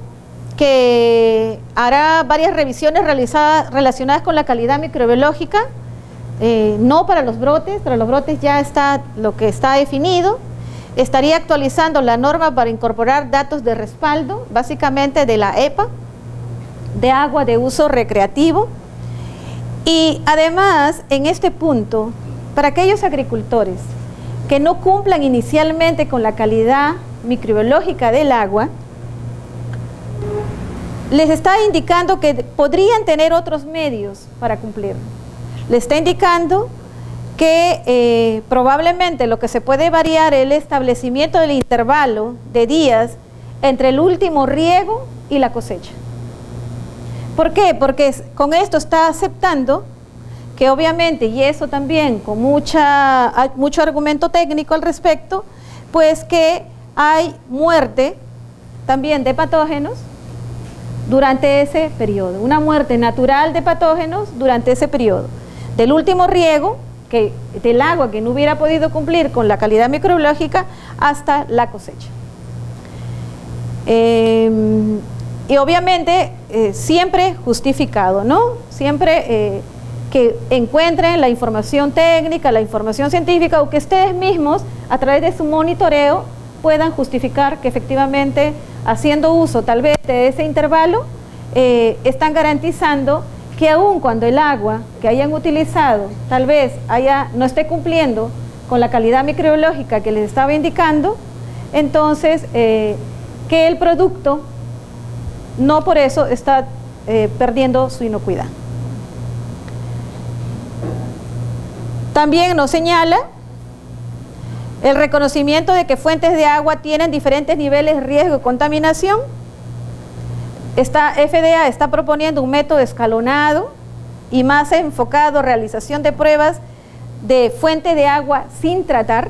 que hará varias revisiones relacionadas con la calidad microbiológica, no para los brotes ya está lo que está definido. Estaría actualizando la norma para incorporar datos de respaldo, básicamente de la EPA, de agua de uso recreativo. Y además, en este punto, para aquellos agricultores que no cumplan inicialmente con la calidad microbiológica del agua, les está indicando que podrían tener otros medios para cumplir. Les está indicando que probablemente lo que se puede variar es el establecimiento del intervalo de días entre el último riego y la cosecha. ¿Por qué? Porque con esto está aceptando que obviamente, y eso también con mucho argumento técnico al respecto, pues que hay muerte también de patógenos durante ese periodo, una muerte natural de patógenos durante ese periodo, del último riego, del agua que no hubiera podido cumplir con la calidad microbiológica hasta la cosecha. Y obviamente siempre justificado, ¿no? Siempre que encuentren la información técnica, la información científica, o que ustedes mismos a través de su monitoreo puedan justificar que efectivamente, haciendo uso tal vez de ese intervalo, están garantizando que aun cuando el agua que hayan utilizado tal vez no esté cumpliendo con la calidad microbiológica que les estaba indicando, entonces que el producto no por eso está perdiendo su inocuidad. También nos señala el reconocimiento de que fuentes de agua tienen diferentes niveles de riesgo de contaminación. Esta FDA está proponiendo un método escalonado y más enfocado a realización de pruebas de fuente de agua sin tratar.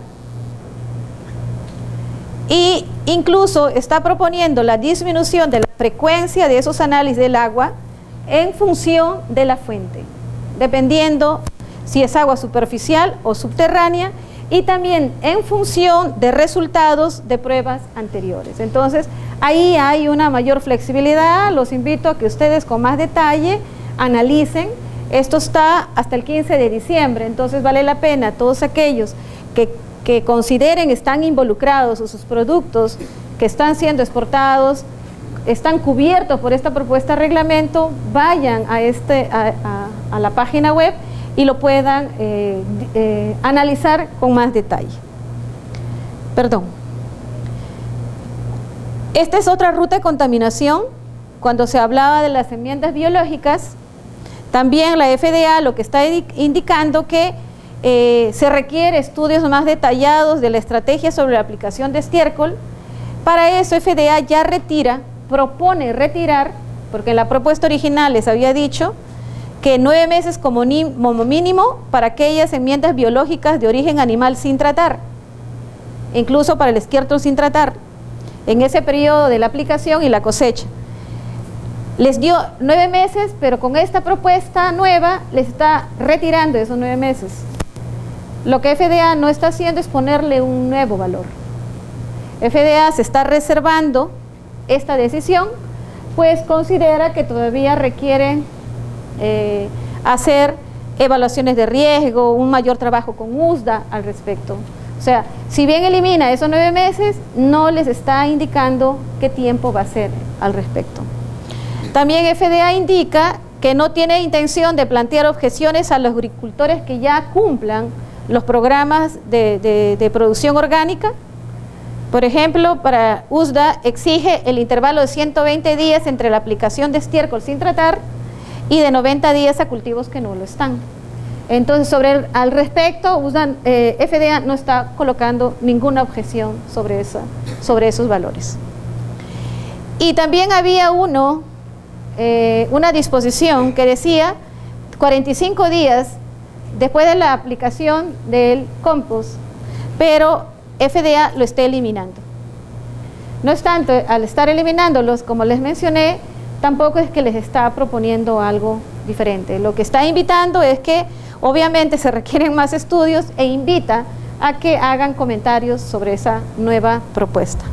Y incluso está proponiendo la disminución de la frecuencia de esos análisis del agua en función de la fuente, dependiendo si es agua superficial o subterránea, y también en función de resultados de pruebas anteriores. Entonces, ahí hay una mayor flexibilidad. Los invito a que ustedes con más detalle analicen. Esto está hasta el 15 de diciembre, entonces vale la pena todos aquellos que consideren están involucrados o sus productos que están siendo exportados están cubiertos por esta propuesta de reglamento, vayan a la página web y lo puedan analizar con más detalle. Perdón. Esta es otra ruta de contaminación. Cuando se hablaba de las enmiendas biológicas, también la FDA lo que está indicando que se requiere estudios más detallados de la estrategia sobre la aplicación de estiércol. Para eso FDA ya propone retirar, porque en la propuesta original les había dicho que 9 meses como mínimo para aquellas enmiendas biológicas de origen animal sin tratar, incluso para el estiércol sin tratar, en ese periodo de la aplicación y la cosecha. Les dio 9 meses, pero con esta propuesta nueva les está retirando esos 9 meses. Lo que FDA no está haciendo es ponerle un nuevo valor. FDA se está reservando esta decisión, pues considera que todavía requiere hacer evaluaciones de riesgo, un mayor trabajo con USDA al respecto. O sea, si bien elimina esos 9 meses, no les está indicando qué tiempo va a ser al respecto. También FDA indica que no tiene intención de plantear objeciones a los agricultores que ya cumplan los programas de producción orgánica. Por ejemplo, para USDA exige el intervalo de 120 días entre la aplicación de estiércol sin tratar y de 90 días a cultivos que no lo están. Entonces, al respecto, FDA no está colocando ninguna objeción sobre esos valores. Y también había uno una disposición que decía 45 días después de la aplicación del compost, pero FDA lo está eliminando. No obstante, al estar eliminándolos, como les mencioné, tampoco es que les está proponiendo algo diferente. Lo que está invitando es que obviamente se requieren más estudios e invita a que hagan comentarios sobre esa nueva propuesta.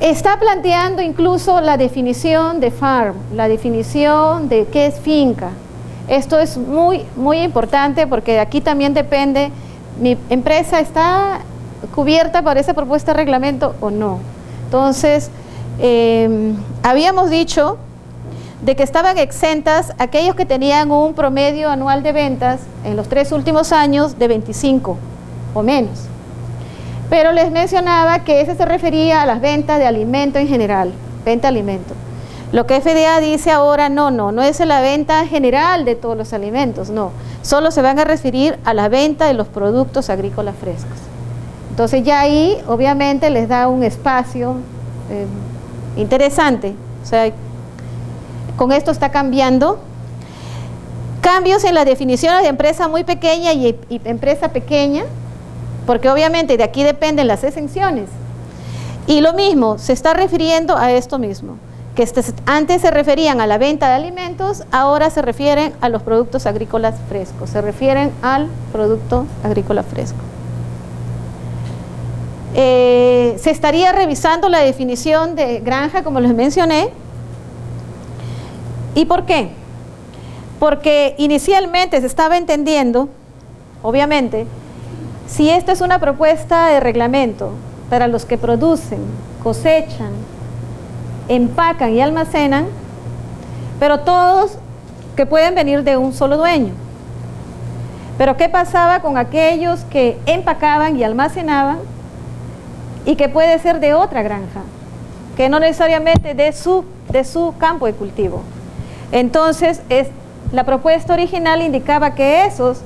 Está planteando incluso la definición de farm, la definición de qué es finca. Esto es muy importante porque aquí también depende, mi empresa está cubierta por esa propuesta de reglamento o no. Entonces, habíamos dicho de que estaban exentas aquellos que tenían un promedio anual de ventas en los 3 últimos años de 25 o menos. Pero les mencionaba que ese se refería a las ventas de alimento en general, venta de alimento. Lo que FDA dice ahora, no es la venta general de todos los alimentos, no. Solo se van a referir a la venta de los productos agrícolas frescos. Entonces ya ahí obviamente les da un espacio interesante. O sea, con esto está cambiando. Cambios en las definiciones de empresa muy pequeña y empresa pequeña, porque obviamente de aquí dependen las exenciones. Y lo mismo, se está refiriendo a esto mismo, que antes se referían a la venta de alimentos, ahora se refieren a los productos agrícolas frescos, se refieren al producto agrícola fresco. Se estaría revisando la definición de granja, como les mencioné. ¿Y por qué? Porque inicialmente se estaba entendiendo, obviamente, si esta es una propuesta de reglamento para los que producen, cosechan, empacan y almacenan, pero todos que pueden venir de un solo dueño. Pero ¿qué pasaba con aquellos que empacaban y almacenaban y que puede ser de otra granja, que no necesariamente de su campo de cultivo? Entonces, la propuesta original indicaba que esos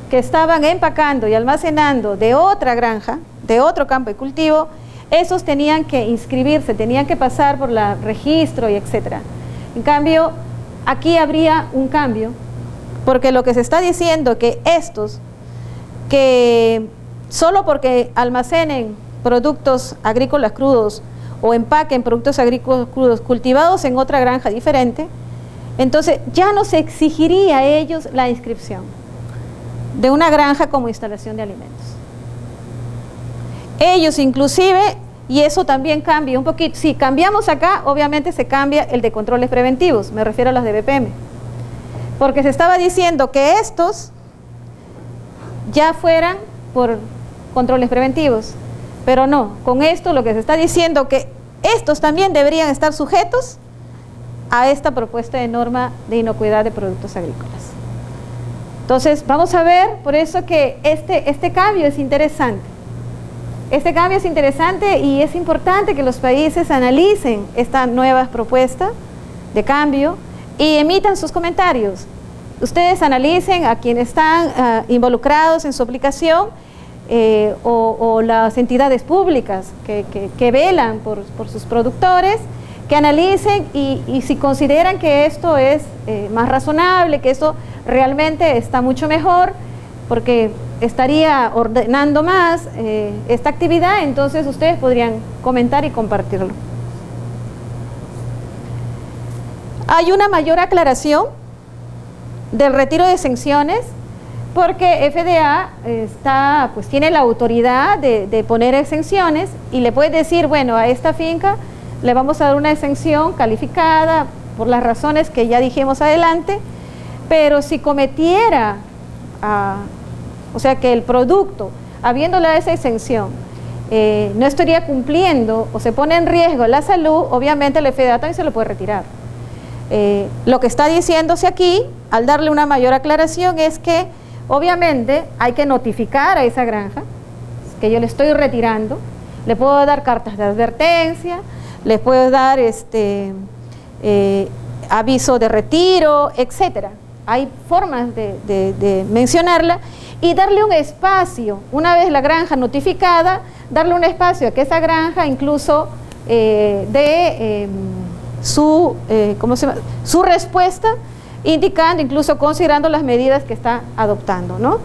que estaban empacando y almacenando de otra granja, de otro campo de cultivo, esos tenían que inscribirse, tenían que pasar por el registro y etcétera. En cambio, aquí habría un cambio, porque lo que se está diciendo que estos, que solo porque almacenen productos agrícolas crudos o empaquen productos agrícolas crudos cultivados en otra granja diferente, entonces ya no se exigiría a ellos la inscripción de una granja como instalación de alimentos. Ellos inclusive, y eso también cambia un poquito, si cambiamos acá, obviamente se cambia el de controles preventivos, me refiero a los de BPM, porque se estaba diciendo que estos ya fueran por controles preventivos, pero no, con esto lo que se está diciendo que estos también deberían estar sujetos a esta propuesta de norma de inocuidad de productos agrícolas. Entonces vamos a ver, por eso que este cambio es interesante. Este cambio es interesante y es importante que los países analicen esta nueva propuesta de cambio y emitan sus comentarios. Ustedes analicen a quienes están involucrados en su aplicación o las entidades públicas que velan por sus productores, que analicen y si consideran que esto es más razonable, que esto realmente está mucho mejor, porque estaría ordenando más esta actividad, entonces ustedes podrían comentar y compartirlo. Hay una mayor aclaración del retiro de exenciones, porque FDA tiene la autoridad de poner exenciones y le puede decir, bueno, a esta finca le vamos a dar una exención calificada por las razones que ya dijimos adelante, pero si cometiera, o sea que el producto, habiéndole esa exención, no estaría cumpliendo o se pone en riesgo la salud, obviamente el FDA también se lo puede retirar. Lo que está diciéndose aquí, al darle una mayor aclaración, es que obviamente hay que notificar a esa granja que yo le estoy retirando, le puedo dar cartas de advertencia, les puedo dar aviso de retiro, etcétera. Hay formas de mencionarla y darle un espacio, una vez la granja notificada, darle un espacio a que esa granja incluso su respuesta, indicando, incluso considerando las medidas que está adoptando, ¿no?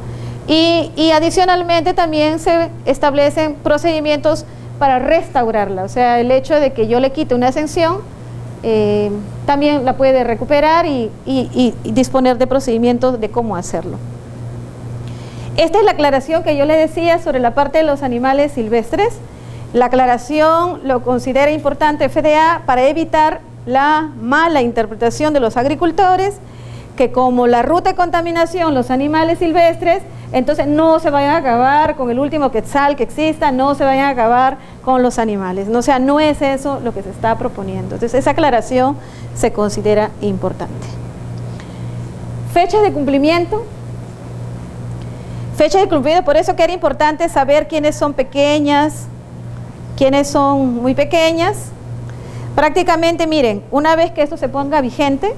Y adicionalmente también se establecen procedimientos para restaurarla, o sea, el hecho de que yo le quite una exención, también la puede recuperar y disponer de procedimientos de cómo hacerlo. Esta es la aclaración que yo le decía sobre la parte de los animales silvestres. La aclaración lo considera importante FDA para evitar la mala interpretación de los agricultores, que como la ruta de contaminación, los animales silvestres, entonces no se vayan a acabar con el último quetzal que exista, no se vayan a acabar con los animales. O sea, no es eso lo que se está proponiendo. Entonces, esa aclaración se considera importante. Fechas de cumplimiento. Fecha de cumplimiento, por eso que era importante saber quiénes son pequeñas, quiénes son muy pequeñas. Prácticamente, miren, una vez que esto se ponga vigente,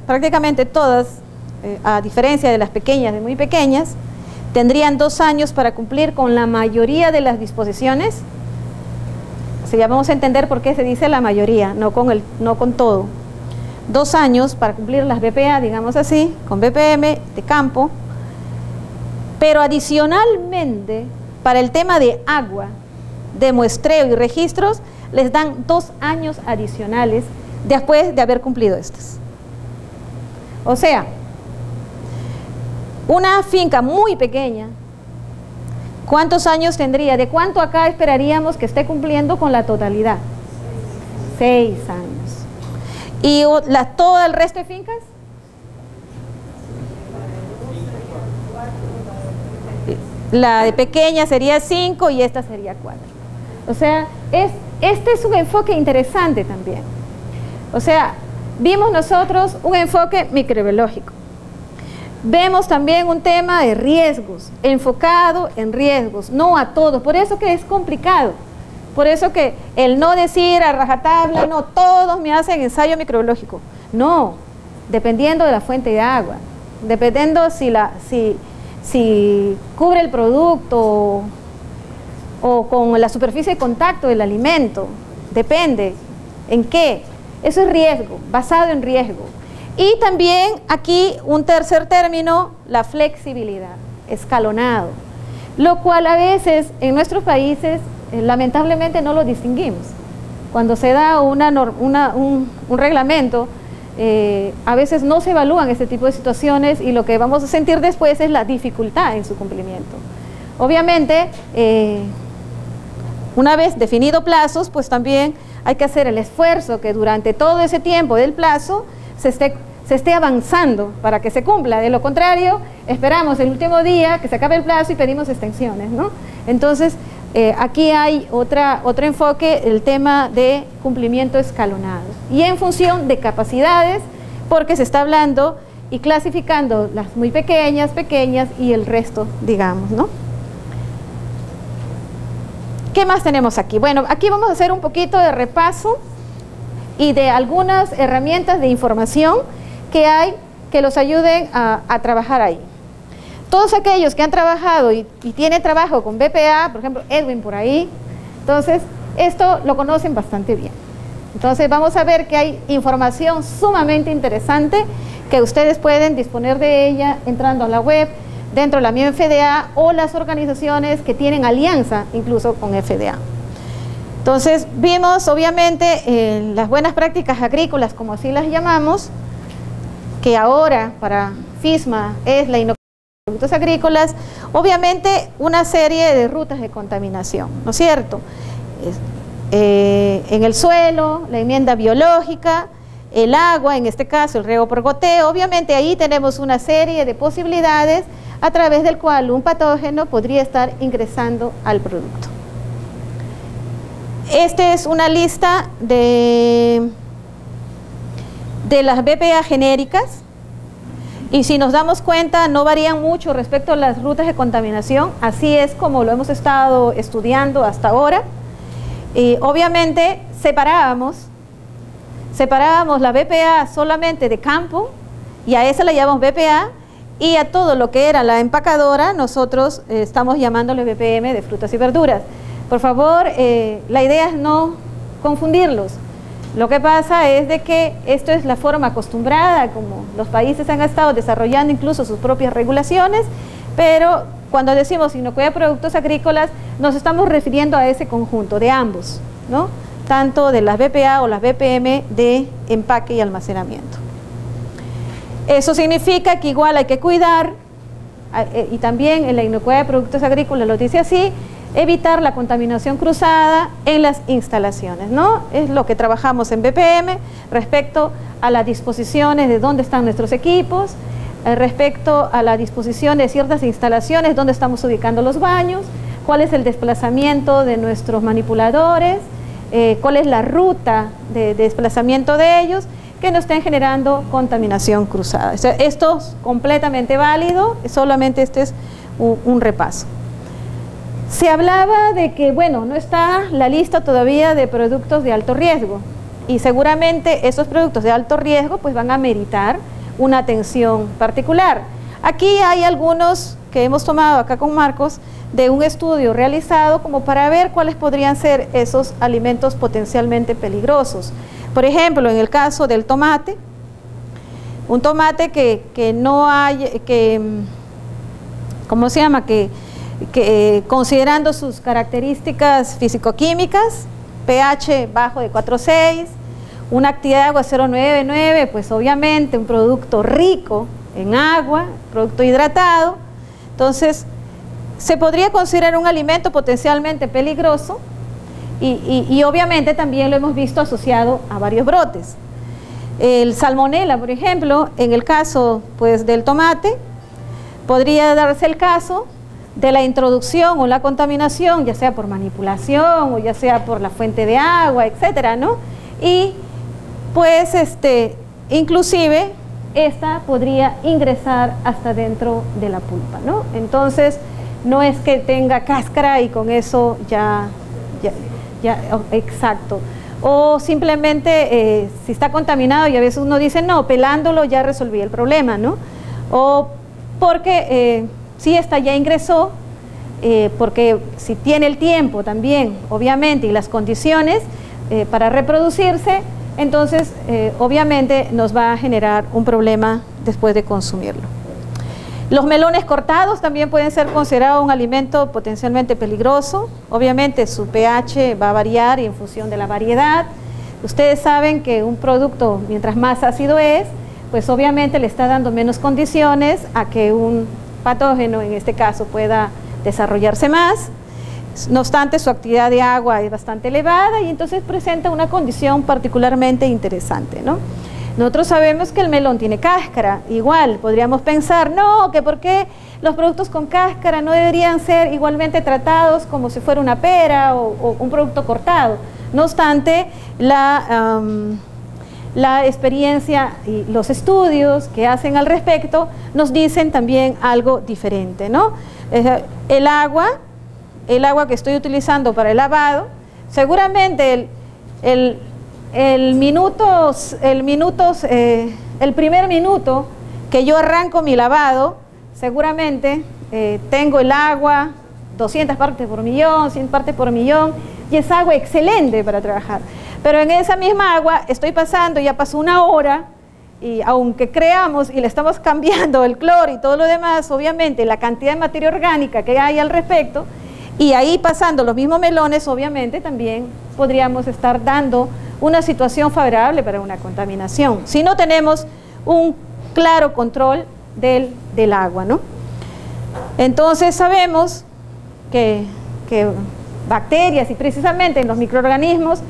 prácticamente todas, a diferencia de las pequeñas, de muy pequeñas, tendrían 2 años para cumplir con la mayoría de las disposiciones. O sea, ya vamos a entender por qué se dice la mayoría, no con todo. 2 años para cumplir las BPA, digamos así, con BPM de campo, pero adicionalmente, para el tema de agua, de muestreo y registros, les dan 2 años adicionales después de haber cumplido estas. O sea, una finca muy pequeña, ¿cuántos años tendría? ¿De cuánto acá esperaríamos que esté cumpliendo con la totalidad? 6 años. ¿Y todo el resto de fincas? La de pequeña sería 5 y esta sería 4. O sea, este es un enfoque interesante también. O sea, vimos nosotros un enfoque microbiológico. Vemos también un tema de riesgos, enfocado en riesgos, no a todos. Por eso que es complicado. Por eso que el no decir a rajatabla, no, todos me hacen ensayo microbiológico. No, dependiendo de la fuente de agua, dependiendo si cubre el producto o con la superficie de contacto del alimento, depende. ¿En qué? Eso es riesgo, basado en riesgo. Y también aquí un tercer término, la flexibilidad, escalonado, lo cual a veces en nuestros países lamentablemente no lo distinguimos. Cuando se da un reglamento, a veces no se evalúan este tipo de situaciones y lo que vamos a sentir después es la dificultad en su cumplimiento. Obviamente, una vez definido plazos, pues también hay que hacer el esfuerzo que durante todo ese tiempo del plazo se esté avanzando para que se cumpla. De lo contrario, esperamos el último día que se acabe el plazo y pedimos extensiones, ¿no? Entonces, aquí hay otro enfoque, el tema de cumplimiento escalonado. Y en función de capacidades, porque se está hablando y clasificando las muy pequeñas y el resto, digamos, ¿no? ¿Qué más tenemos aquí? Bueno, aquí vamos a hacer un poquito de repaso y de algunas herramientas de información que hay que los ayuden a trabajar ahí. Todos aquellos que han trabajado y tienen trabajo con BPA, por ejemplo, Edwin por ahí, entonces esto lo conocen bastante bien. Entonces vamos a ver que hay información sumamente interesante que ustedes pueden disponer de ella entrando a la web, dentro de la misma FDA o las organizaciones que tienen alianza incluso con FDA. Entonces vimos obviamente las buenas prácticas agrícolas, como así las llamamos, que ahora para FISMA es la inoculación de productos agrícolas, obviamente una serie de rutas de contaminación, ¿no es cierto? En el suelo, la enmienda biológica, el agua, en este caso el riego por goteo, obviamente ahí tenemos una serie de posibilidades a través del cual un patógeno podría estar ingresando al producto. Esta es una lista de las BPA genéricas y si nos damos cuenta no varían mucho respecto a las rutas de contaminación, así es como lo hemos estado estudiando hasta ahora. Y obviamente separábamos la BPA solamente de campo y a esa la llamamos BPA, y a todo lo que era la empacadora nosotros estamos llamándole BPM de frutas y verduras. Por favor, la idea es no confundirlos. Lo que pasa es de que esto es la forma acostumbrada, como los países han estado desarrollando incluso sus propias regulaciones, pero cuando decimos inocuidad de productos agrícolas, nos estamos refiriendo a ese conjunto de ambos, ¿no? Tanto de las BPA o las BPM de empaque y almacenamiento. Eso significa que igual hay que cuidar, y también en la inocuidad de productos agrícolas lo dice así, evitar la contaminación cruzada en las instalaciones, ¿no? Es lo que trabajamos en BPM respecto a las disposiciones de dónde están nuestros equipos, respecto a la disposición de ciertas instalaciones, dónde estamos ubicando los baños, cuál es el desplazamiento de nuestros manipuladores, cuál es la ruta de desplazamiento de ellos, que no estén generando contaminación cruzada. O sea, esto es completamente válido, solamente este es un repaso. Se hablaba de que, bueno, no está la lista todavía de productos de alto riesgo, y seguramente esos productos de alto riesgo pues van a meritar una atención particular. Aquí hay algunos que hemos tomado acá con Marcos de un estudio realizado como para ver cuáles podrían ser esos alimentos potencialmente peligrosos. Por ejemplo, en el caso del tomate, un tomate que no hay, ¿cómo se llama? Que considerando sus características físico-químicas, pH bajo de 4,6, una actividad de agua 0,99, pues obviamente un producto rico en agua, producto hidratado, entonces se podría considerar un alimento potencialmente peligroso y obviamente también lo hemos visto asociado a varios brotes. El salmonela, por ejemplo, en el caso pues del tomate, podría darse el caso de la introducción o la contaminación, ya sea por manipulación o ya sea por la fuente de agua, etcétera, ¿no? Y pues inclusive esta podría ingresar hasta dentro de la pulpa, ¿no? Entonces no es que tenga cáscara y con eso ya exacto. O simplemente si está contaminado y a veces uno dice no, pelándolo ya resolví el problema, ¿no? O porque si esta ya ingresó, porque si tiene el tiempo también, obviamente, y las condiciones para reproducirse, entonces obviamente nos va a generar un problema después de consumirlo. Los melones cortados también pueden ser considerados un alimento potencialmente peligroso. Obviamente su pH va a variar y en función de la variedad. Ustedes saben que un producto, mientras más ácido es, pues obviamente le está dando menos condiciones a que un patógeno, en este caso, pueda desarrollarse más. No obstante, su actividad de agua es bastante elevada y entonces presenta una condición particularmente interesante, ¿no? Nosotros sabemos que el melón tiene cáscara, igual podríamos pensar, no, que por qué los productos con cáscara no deberían ser igualmente tratados como si fuera una pera o un producto cortado. No obstante, la experiencia y los estudios que hacen al respecto nos dicen también algo diferente, ¿no? El agua que estoy utilizando para el lavado, seguramente el primer minuto que yo arranco mi lavado, seguramente tengo el agua 200 partes por millón, 100 partes por millón, y es agua excelente para trabajar. Pero en esa misma agua estoy pasando, ya pasó una hora, y aunque creamos y le estamos cambiando el cloro y todo lo demás, obviamente la cantidad de materia orgánica que hay al respecto, y ahí pasando los mismos melones, obviamente también podríamos estar dando una situación favorable para una contaminación, si no tenemos un claro control del agua, ¿no? Entonces sabemos que bacterias y precisamente en los microorganismos,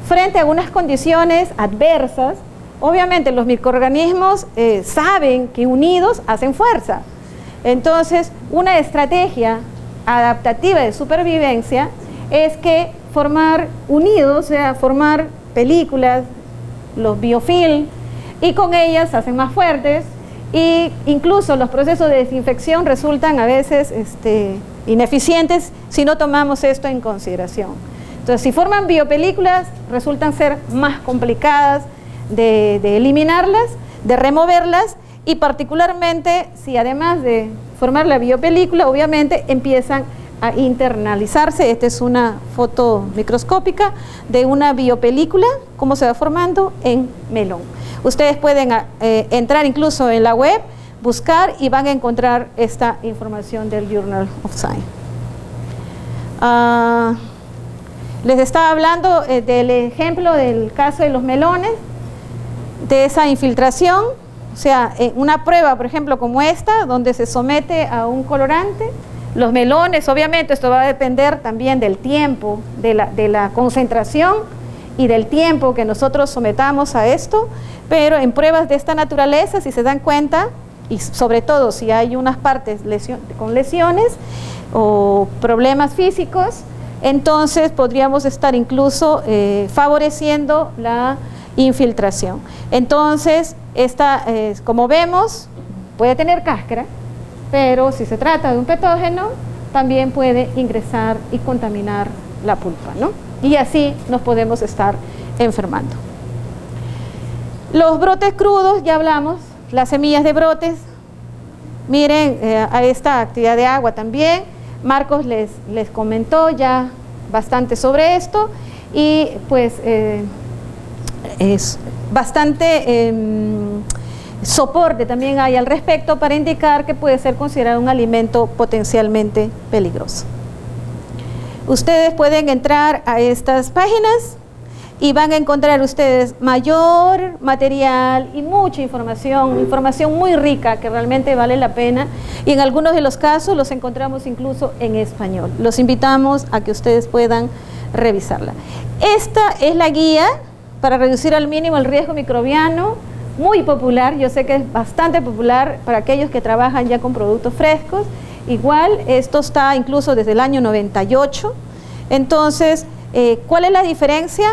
frente a unas condiciones adversas, obviamente los microorganismos saben que unidos hacen fuerza. Entonces, una estrategia adaptativa de supervivencia es que formar unidos, o sea, formar películas, los biofilm, y con ellas se hacen más fuertes, y incluso los procesos de desinfección resultan a veces ineficientes si no tomamos esto en consideración. Entonces, si forman biopelículas, resultan ser más complicadas de eliminarlas, de removerlas, y particularmente si además de formar la biopelícula, obviamente empiezan a internalizarse. Esta es una foto microscópica de una biopelícula, cómo se va formando en melón. Ustedes pueden entrar incluso en la web, buscar y van a encontrar esta información del Journal of Science. Les estaba hablando del ejemplo del caso de los melones, de esa infiltración. O sea, una prueba, por ejemplo, como esta, donde se somete a un colorante, los melones, obviamente esto va a depender también del tiempo, de la concentración y del tiempo que nosotros sometamos a esto, pero en pruebas de esta naturaleza, si se dan cuenta, y sobre todo si hay unas partes con lesiones o problemas físicos, entonces podríamos estar incluso favoreciendo la infiltración. Entonces, esta, como vemos, puede tener cáscara, pero si se trata de un patógeno, también puede ingresar y contaminar la pulpa, ¿no? Y así nos podemos estar enfermando. Los brotes crudos, ya hablamos, las semillas de brotes. Miren, a esta actividad de agua también, Marcos les comentó ya bastante sobre esto, y pues es bastante soporte también hay al respecto para indicar que puede ser considerado un alimento potencialmente peligroso. Ustedes pueden entrar a estas páginas y van a encontrar ustedes mayor material y mucha información muy rica que realmente vale la pena, y en algunos de los casos los encontramos incluso en español. Los invitamos a que ustedes puedan revisarla. Esta es la guía para reducir al mínimo el riesgo microbiano, muy popular, yo sé que es bastante popular para aquellos que trabajan ya con productos frescos. Igual, esto está incluso desde el año 98. Entonces, ¿cuál es la diferencia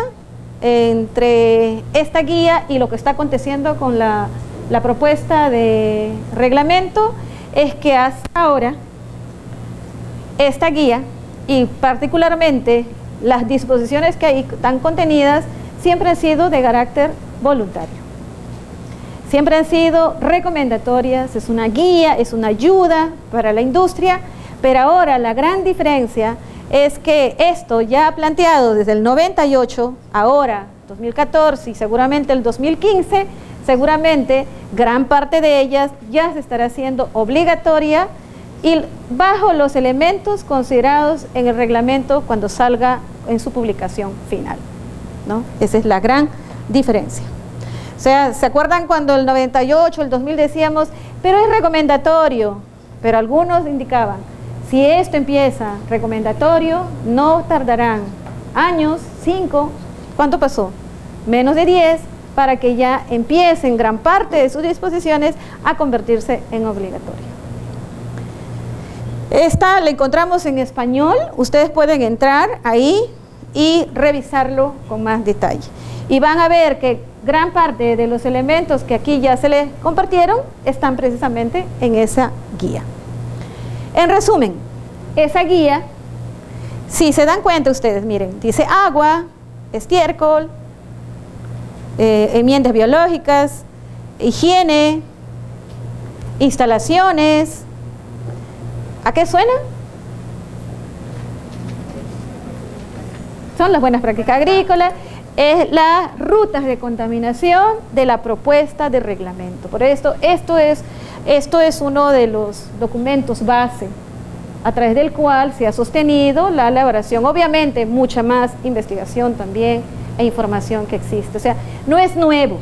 entre esta guía y lo que está aconteciendo con la propuesta de reglamento? Es que hasta ahora esta guía, y particularmente las disposiciones que ahí están contenidas, siempre han sido de carácter voluntario. Siempre han sido recomendatorias, es una guía, es una ayuda para la industria, pero ahora la gran diferencia es que esto ya planteado desde el 98, ahora 2014 y seguramente el 2015, seguramente gran parte de ellas ya se estará haciendo obligatoria y bajo los elementos considerados en el reglamento cuando salga en su publicación final, ¿no? Esa es la gran diferencia. O sea, ¿se acuerdan cuando el 98, el 2000 decíamos, pero es recomendatorio? Pero algunos indicaban, si esto empieza recomendatorio, no tardarán años, 5, ¿cuánto pasó? Menos de 10, para que ya empiecen gran parte de sus disposiciones a convertirse en obligatorio. Esta la encontramos en español, ustedes pueden entrar ahí y revisarlo con más detalle. Y van a ver que gran parte de los elementos que aquí ya se les compartieron están precisamente en esa guía. En resumen, esa guía, si se dan cuenta ustedes, miren, dice agua, estiércol, enmiendas biológicas, higiene, instalaciones. ¿A qué suena? Son las buenas prácticas agrícolas. Es las rutas de contaminación de la propuesta de reglamento. Por esto es uno de los documentos base a través del cual se ha sostenido la elaboración, obviamente mucha más investigación también e información que existe. O sea, no es nuevo.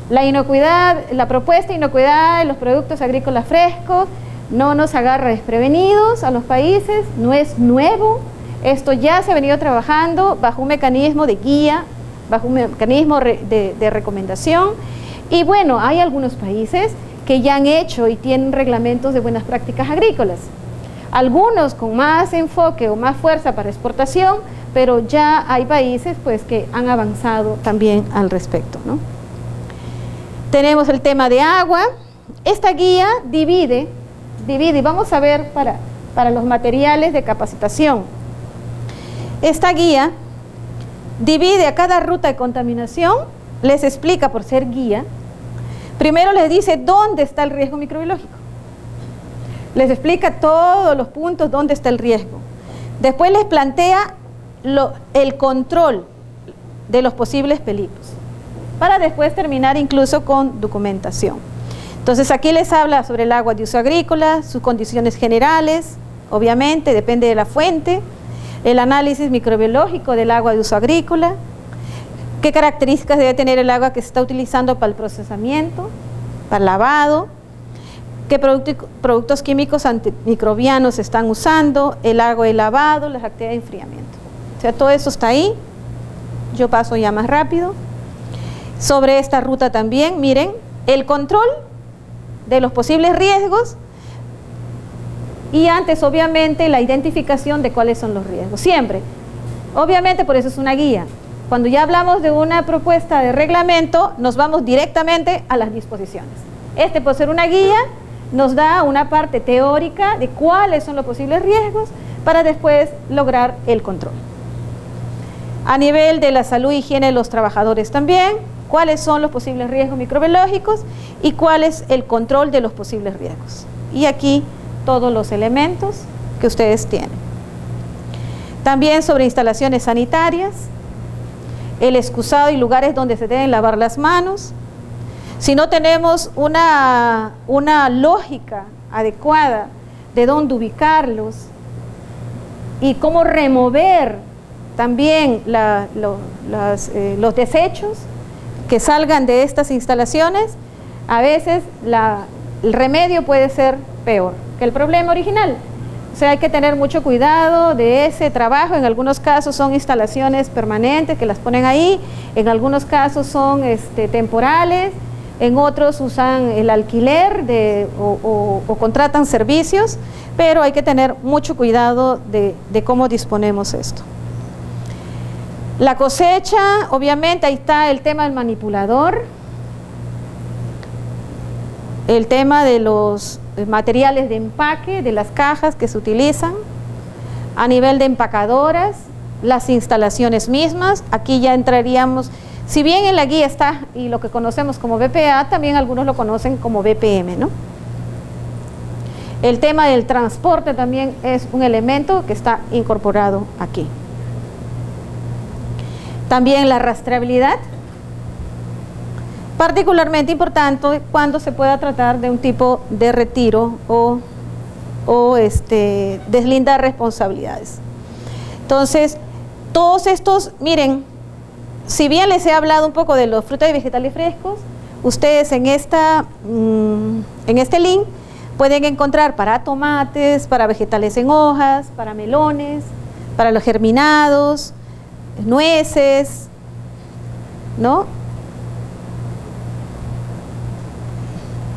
La inocuidad, la propuesta de inocuidad de los productos agrícolas frescos no nos agarra desprevenidos a los países, no es nuevo. Esto ya se ha venido trabajando bajo un mecanismo de guía, bajo un mecanismo de recomendación, y bueno, hay algunos países que ya han hecho y tienen reglamentos de buenas prácticas agrícolas, algunos con más enfoque o más fuerza para exportación, pero ya hay países pues que han avanzado también al respecto, ¿no? Tenemos el tema de agua. Esta guía divide, y vamos a ver para los materiales de capacitación. Esta guía divide a cada ruta de contaminación, les explica por ser guía. Primero les dice dónde está el riesgo microbiológico. Les explica todos los puntos dónde está el riesgo. Después les plantea el control de los posibles peligros, para después terminar incluso con documentación. Entonces aquí les habla sobre el agua de uso agrícola, sus condiciones generales, obviamente depende de la fuente, el análisis microbiológico del agua de uso agrícola, qué características debe tener el agua que se está utilizando para el procesamiento, para el lavado, qué productos químicos antimicrobianos se están usando, el agua de lavado, las actividades de enfriamiento. O sea, todo eso está ahí. Yo paso ya más rápido. Sobre esta ruta también, miren, el control de los posibles riesgos y antes, obviamente, la identificación de cuáles son los riesgos. Siempre. Obviamente, por eso es una guía. Cuando ya hablamos de una propuesta de reglamento, nos vamos directamente a las disposiciones. Por ser una guía, nos da una parte teórica de cuáles son los posibles riesgos para después lograr el control. A nivel de la salud e higiene de los trabajadores también, cuáles son los posibles riesgos microbiológicos y cuál es el control de los posibles riesgos. Y aquí todos los elementos que ustedes tienen. También sobre instalaciones sanitarias, el excusado y lugares donde se deben lavar las manos. Si no tenemos una lógica adecuada de dónde ubicarlos y cómo remover también los desechos que salgan de estas instalaciones, a veces el remedio puede ser peor que el problema original. O sea, hay que tener mucho cuidado de ese trabajo. En algunos casos son instalaciones permanentes que las ponen ahí, en algunos casos son temporales, en otros usan el alquiler o contratan servicios, pero hay que tener mucho cuidado de cómo disponemos esto. La cosecha, obviamente, ahí está el tema del manipulador, el tema de los materiales de empaque, de las cajas que se utilizan, a nivel de empacadoras, las instalaciones mismas. Aquí ya entraríamos, si bien en la guía está y lo que conocemos como BPA, también algunos lo conocen como BPM, ¿no? El tema del transporte también es un elemento que está incorporado aquí. También la rastreabilidad, particularmente importante cuando se pueda tratar de un tipo de retiro o deslindar responsabilidades. Entonces, todos estos, miren, si bien les he hablado un poco de los frutas y vegetales frescos, ustedes en este link pueden encontrar para tomates, para vegetales en hojas, para melones, para los germinados, nueces, ¿no?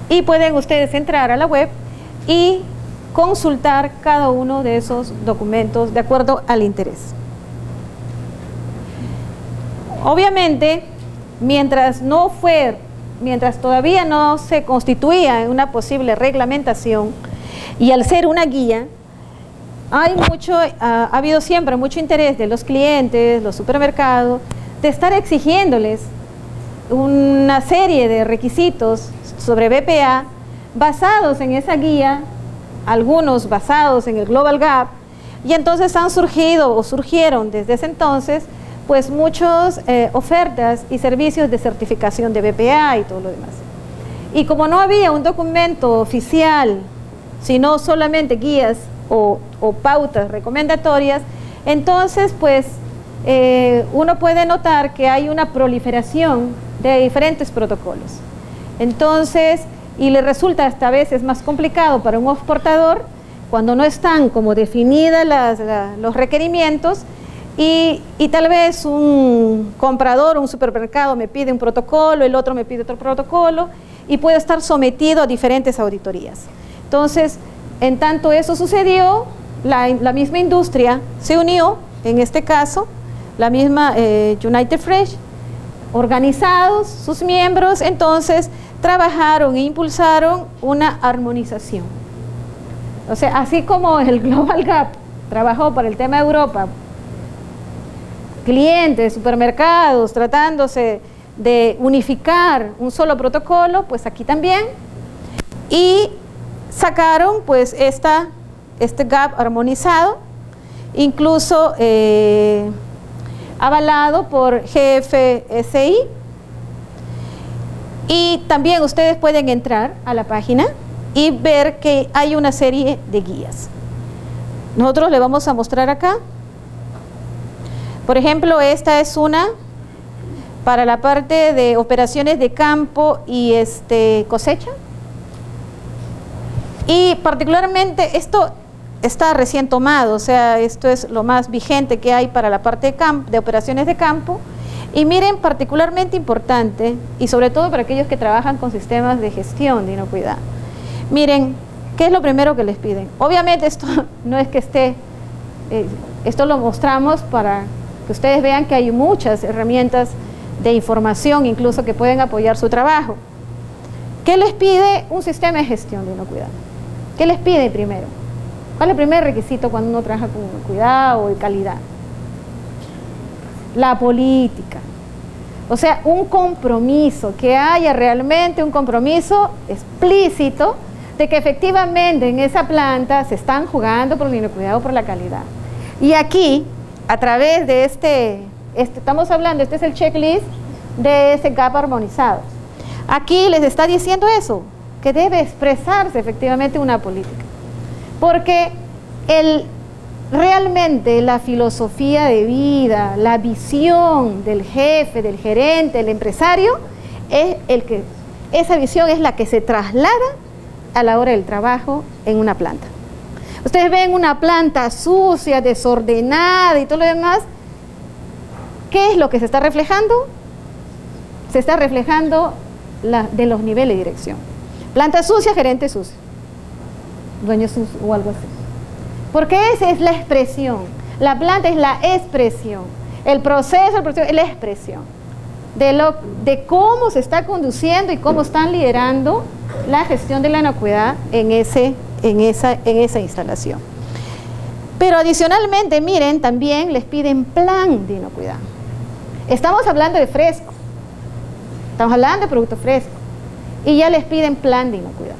Y pueden ustedes entrar a la web y consultar cada uno de esos documentos de acuerdo al interés. Obviamente, mientras todavía no se constituía en una posible reglamentación y al ser una guía, ha habido siempre mucho interés de los clientes, los supermercados, de estar exigiéndoles una serie de requisitos sobre BPA basados en esa guía, algunos basados en el Global Gap, y entonces surgieron desde ese entonces pues muchas ofertas y servicios de certificación de BPA y todo lo demás. Y como no había un documento oficial, sino solamente guías o pautas recomendatorias, entonces pues uno puede notar que hay una proliferación de diferentes protocolos. Entonces, y le resulta hasta a veces más complicado para un exportador cuando no están como definidas los requerimientos y tal vez un comprador, un supermercado me pide un protocolo, el otro me pide otro protocolo y puede estar sometido a diferentes auditorías. Entonces, en tanto eso sucedió, la misma industria se unió, en este caso, la misma United Fresh, organizados, sus miembros, entonces trabajaron e impulsaron una armonización. O sea, así como el Global Gap trabajó por el tema de Europa, clientes, supermercados, tratándose de unificar un solo protocolo, pues aquí también, y sacaron pues este gap armonizado, incluso avalado por GFSI. Y también ustedes pueden entrar a la página y ver que hay una serie de guías. Nosotros le vamos a mostrar acá. Por ejemplo, esta es una para la parte de operaciones de campo y cosecha. Y particularmente esto está recién tomado, o sea, esto es lo más vigente que hay para la parte de operaciones de campo. Y miren, particularmente importante, y sobre todo para aquellos que trabajan con sistemas de gestión de inocuidad. Miren, ¿qué es lo primero que les piden? Obviamente esto no es que esté, esto lo mostramos para que ustedes vean que hay muchas herramientas de información, incluso que pueden apoyar su trabajo. ¿Qué les pide un sistema de gestión de inocuidad? ¿Qué les pide primero? ¿Cuál es el primer requisito cuando uno trabaja con inocuidad o de calidad? La política. O sea, un compromiso, que haya realmente un compromiso explícito de que efectivamente en esa planta se están jugando por la inocuidad o por la calidad. Y aquí, a través de estamos hablando, este es el checklist de ese GAP armonizado. Aquí les está diciendo eso, que debe expresarse efectivamente una política. Porque realmente la filosofía de vida, la visión del jefe, del gerente, del empresario, esa visión es la que se traslada a la hora del trabajo en una planta. Ustedes ven una planta sucia, desordenada y todo lo demás. ¿Qué es lo que se está reflejando? Se está reflejando de los niveles de dirección. Planta sucia, gerente sucio, dueño sucio o algo así. Porque esa es la expresión. La planta es la expresión. El proceso es la expresión de cómo se está conduciendo y cómo están liderando la gestión de la inocuidad en esa instalación. Pero adicionalmente, miren, también les piden plan de inocuidad. Estamos hablando de fresco. Estamos hablando de producto fresco. Y ya les piden plan de inocuidad.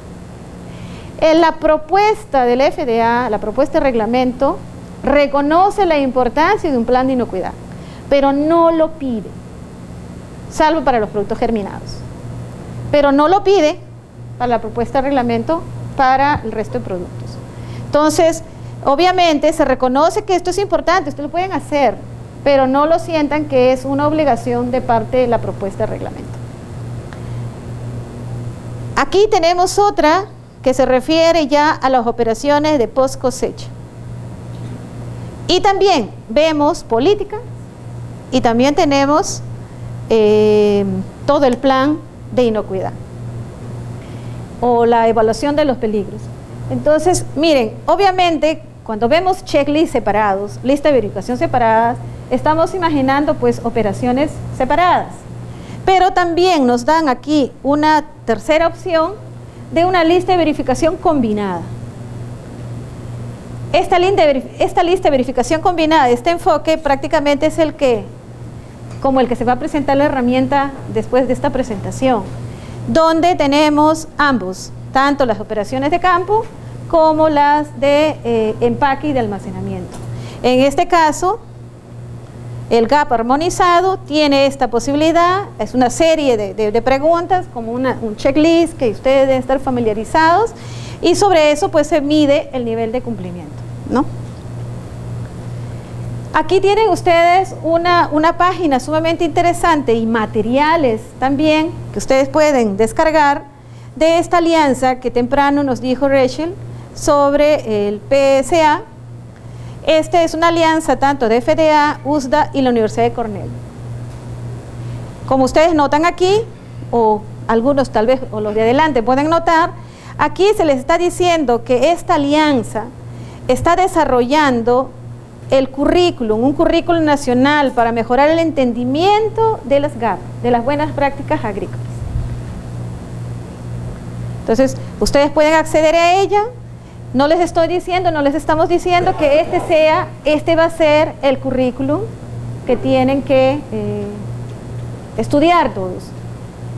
En la propuesta del FDA, la propuesta de reglamento, reconoce la importancia de un plan de inocuidad, pero no lo pide, salvo para los productos germinados. Pero no lo pide para la propuesta de reglamento para el resto de productos. Entonces, obviamente se reconoce que esto es importante, ustedes lo pueden hacer, pero no lo sientan que es una obligación de parte de la propuesta de reglamento. Aquí tenemos otra que se refiere ya a las operaciones de post cosecha. Y también vemos política y también tenemos todo el plan de inocuidad o la evaluación de los peligros. Entonces, miren, obviamente cuando vemos checklists separados, lista de verificación separadas, estamos imaginando pues operaciones separadas. Pero también nos dan aquí una tercera opción de una lista de verificación combinada. Esta lista de verificación combinada, este enfoque prácticamente es como el que se va a presentar la herramienta después de esta presentación, donde tenemos ambos, tanto las operaciones de campo como las de empaque y de almacenamiento. En este caso, el GAP armonizado tiene esta posibilidad, es una serie de preguntas, como un checklist que ustedes deben estar familiarizados, y sobre eso pues se mide el nivel de cumplimiento, ¿no? Aquí tienen ustedes una página sumamente interesante y materiales también que ustedes pueden descargar de esta alianza que temprano nos dijo Rachel sobre el PSA. Esta es una alianza tanto de FDA, USDA y la Universidad de Cornell. Como ustedes notan aquí, o algunos tal vez, o los de adelante pueden notar, aquí se les está diciendo que esta alianza está desarrollando el currículum, un currículum nacional para mejorar el entendimiento de las GAP, de las buenas prácticas agrícolas. Entonces, ustedes pueden acceder a ella. No les estoy diciendo, no les estamos diciendo que este va a ser el currículum que tienen que estudiar todos.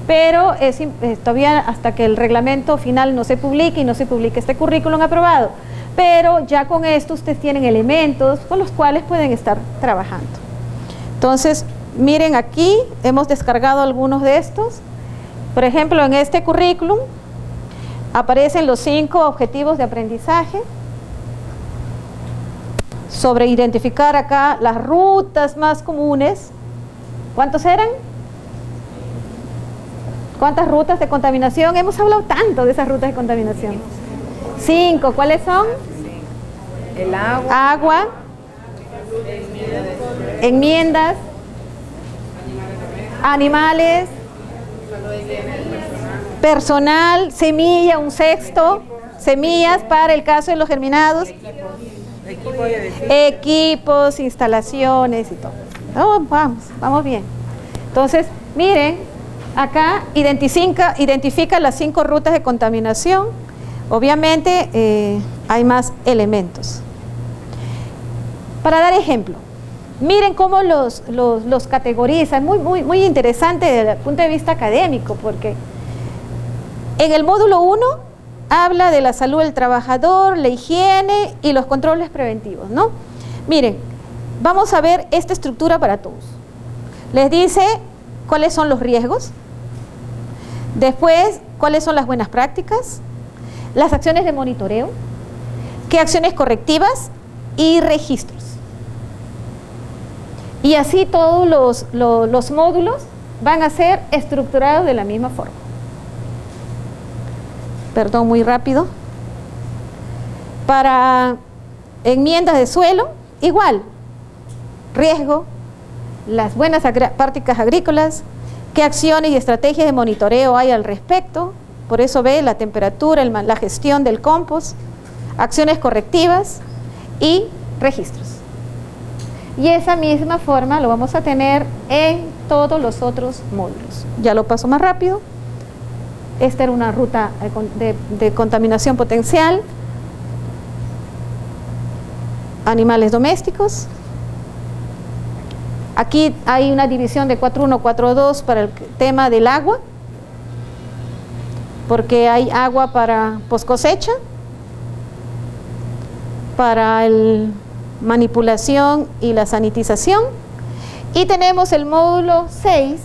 Pero todavía hasta que el reglamento final no se publique y no se publique este currículum aprobado. pero ya con esto ustedes tienen elementos con los cuales pueden estar trabajando. Entonces, miren aquí, hemos descargado algunos de estos. Por ejemplo, en este currículum aparecen los 5 objetivos de aprendizaje. Sobre identificar acá las rutas más comunes. ¿Cuántos eran? ¿Cuántas rutas de contaminación? Hemos hablado tanto de esas rutas de contaminación. 5. ¿Cuáles son? El agua. Agua. Enmiendas. Animales. Personal. Semilla, un sexto. Semillas para el caso de los germinados. Equipos, instalaciones y todo. Oh, vamos bien. Entonces, miren, acá identifica las 5 rutas de contaminación. Obviamente hay más elementos. Para dar ejemplo, miren cómo los categoriza. Es muy interesante desde el punto de vista académico, porque en el módulo 1 habla de la salud del trabajador, la higiene y los controles preventivos, ¿no? Miren, vamos a ver esta estructura para todos. Les dice cuáles son los riesgos, después cuáles son las buenas prácticas, las acciones de monitoreo, qué acciones correctivas y registros. Y así todos los módulos van a ser estructurados de la misma forma. Perdón, muy rápido. Para enmiendas de suelo, igual, riesgo, las buenas prácticas agrícolas, qué acciones y estrategias de monitoreo hay al respecto, por eso ve la temperatura, la gestión del compost, acciones correctivas y registros. Y esa misma forma lo vamos a tener en todos los otros módulos. Ya lo paso más rápido. Esta era una ruta de contaminación potencial. Animales domésticos. Aquí hay una división de 4.1, 4.2 para el tema del agua, porque hay agua para poscosecha, para el manipulación y la sanitización. Y tenemos el módulo 6,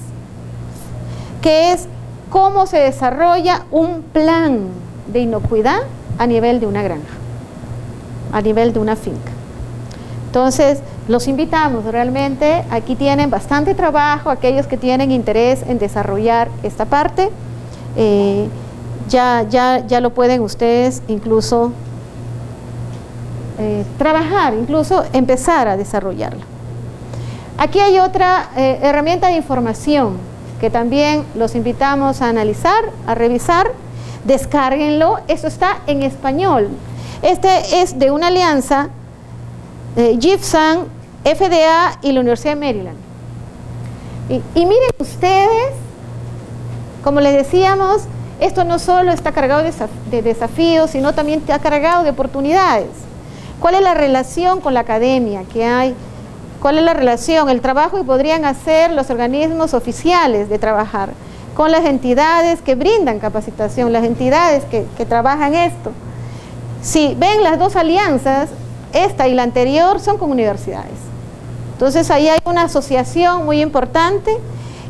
que es cómo se desarrolla un plan de inocuidad a nivel de una granja, a nivel de una finca. Entonces, los invitamos realmente, aquí tienen bastante trabajo, aquellos que tienen interés en desarrollar esta parte, ya lo pueden ustedes incluso trabajar, incluso empezar a desarrollarlo. Aquí hay otra herramienta de información que también los invitamos a analizar, a revisar. Descárguenlo, esto está en español. Este es de una alianza, GIFSAN, FDA y la Universidad de Maryland. Y miren ustedes, como les decíamos, esto no solo está cargado de desafíos, sino también está cargado de oportunidades. ¿Cuál es la relación con la academia que hay? ¿Cuál es la relación, el trabajo que podrían hacer los organismos oficiales de trabajar con las entidades que brindan capacitación, las entidades que trabajan esto? Si ven las dos alianzas, esta y la anterior son con universidades. Entonces ahí hay una asociación muy importante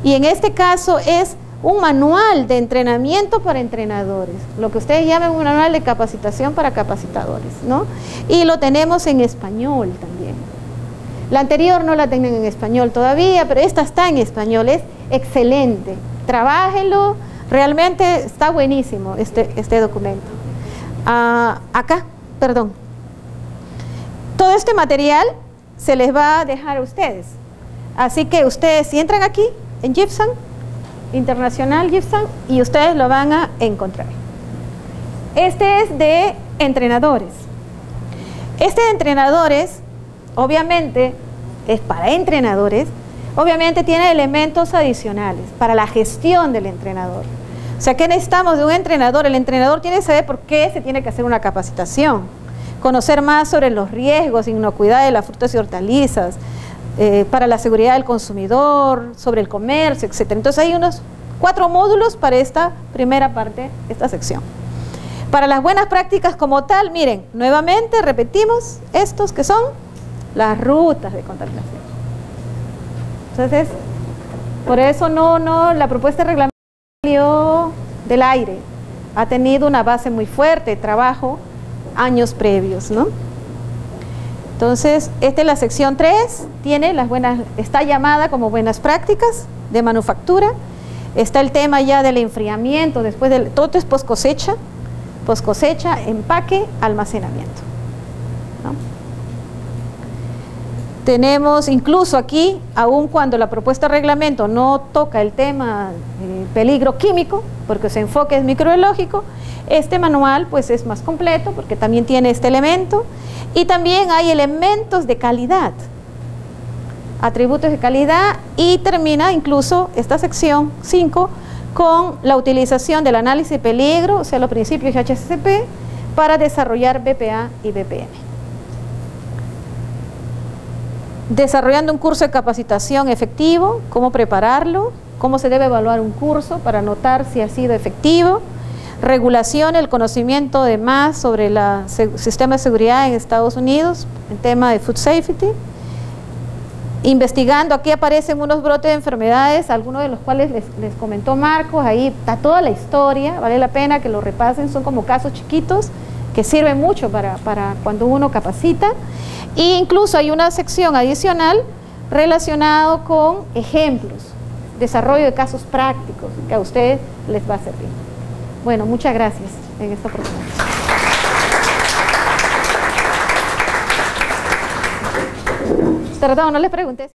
y en este caso es un manual de entrenamiento para entrenadores, lo que ustedes llaman un manual de capacitación para capacitadores, ¿no? Y lo tenemos en español también. La anterior no la tienen en español todavía, pero esta está en español, es excelente. Trabájenlo, realmente está buenísimo este documento. Acá, perdón. Todo este material se les va a dejar a ustedes. Así que ustedes, si entran aquí, en GIFSAN, Internacional GIFSAN, y ustedes lo van a encontrar. Este es de entrenadores. Este de entrenadores, obviamente, es para entrenadores, obviamente tiene elementos adicionales para la gestión del entrenador. O sea, ¿qué necesitamos de un entrenador? El entrenador tiene que saber por qué se tiene que hacer una capacitación, conocer más sobre los riesgos, inocuidad de las frutas y hortalizas, para la seguridad del consumidor, sobre el comercio, etc. Entonces hay unos 4 módulos para esta primera parte, esta sección. Para las buenas prácticas como tal, miren, nuevamente repetimos estos que son las rutas de contaminación. Entonces, por eso la propuesta de reglamento salió del aire. Ha tenido una base muy fuerte de trabajo años previos, ¿no? Entonces, esta es la sección 3, tiene las buenas, está llamada como buenas prácticas de manufactura. Está el tema ya del enfriamiento, después del, todo es post cosecha, empaque, almacenamiento, ¿no? Tenemos incluso aquí, aun cuando la propuesta de reglamento no toca el tema peligro químico, porque su enfoque es microbiológico, este manual pues es más completo porque también tiene este elemento y también hay elementos de calidad, atributos de calidad, y termina incluso esta sección 5 con la utilización del análisis de peligro, o sea los principios de HACCP, para desarrollar BPA y BPM. Desarrollando un curso de capacitación efectivo, cómo prepararlo, cómo se debe evaluar un curso para notar si ha sido efectivo, regulación, el conocimiento de más sobre el sistema de seguridad en Estados Unidos, en tema de food safety, investigando, aquí aparecen unos brotes de enfermedades, algunos de los cuales les comentó Marcos, ahí está toda la historia, vale la pena que lo repasen, son como casos chiquitos que sirven mucho para cuando uno capacita. E incluso hay una sección adicional relacionado con ejemplos, desarrollo de casos prácticos que a ustedes les va a servir. Bueno, muchas gracias en esta oportunidad. Perdón, no les pregunté.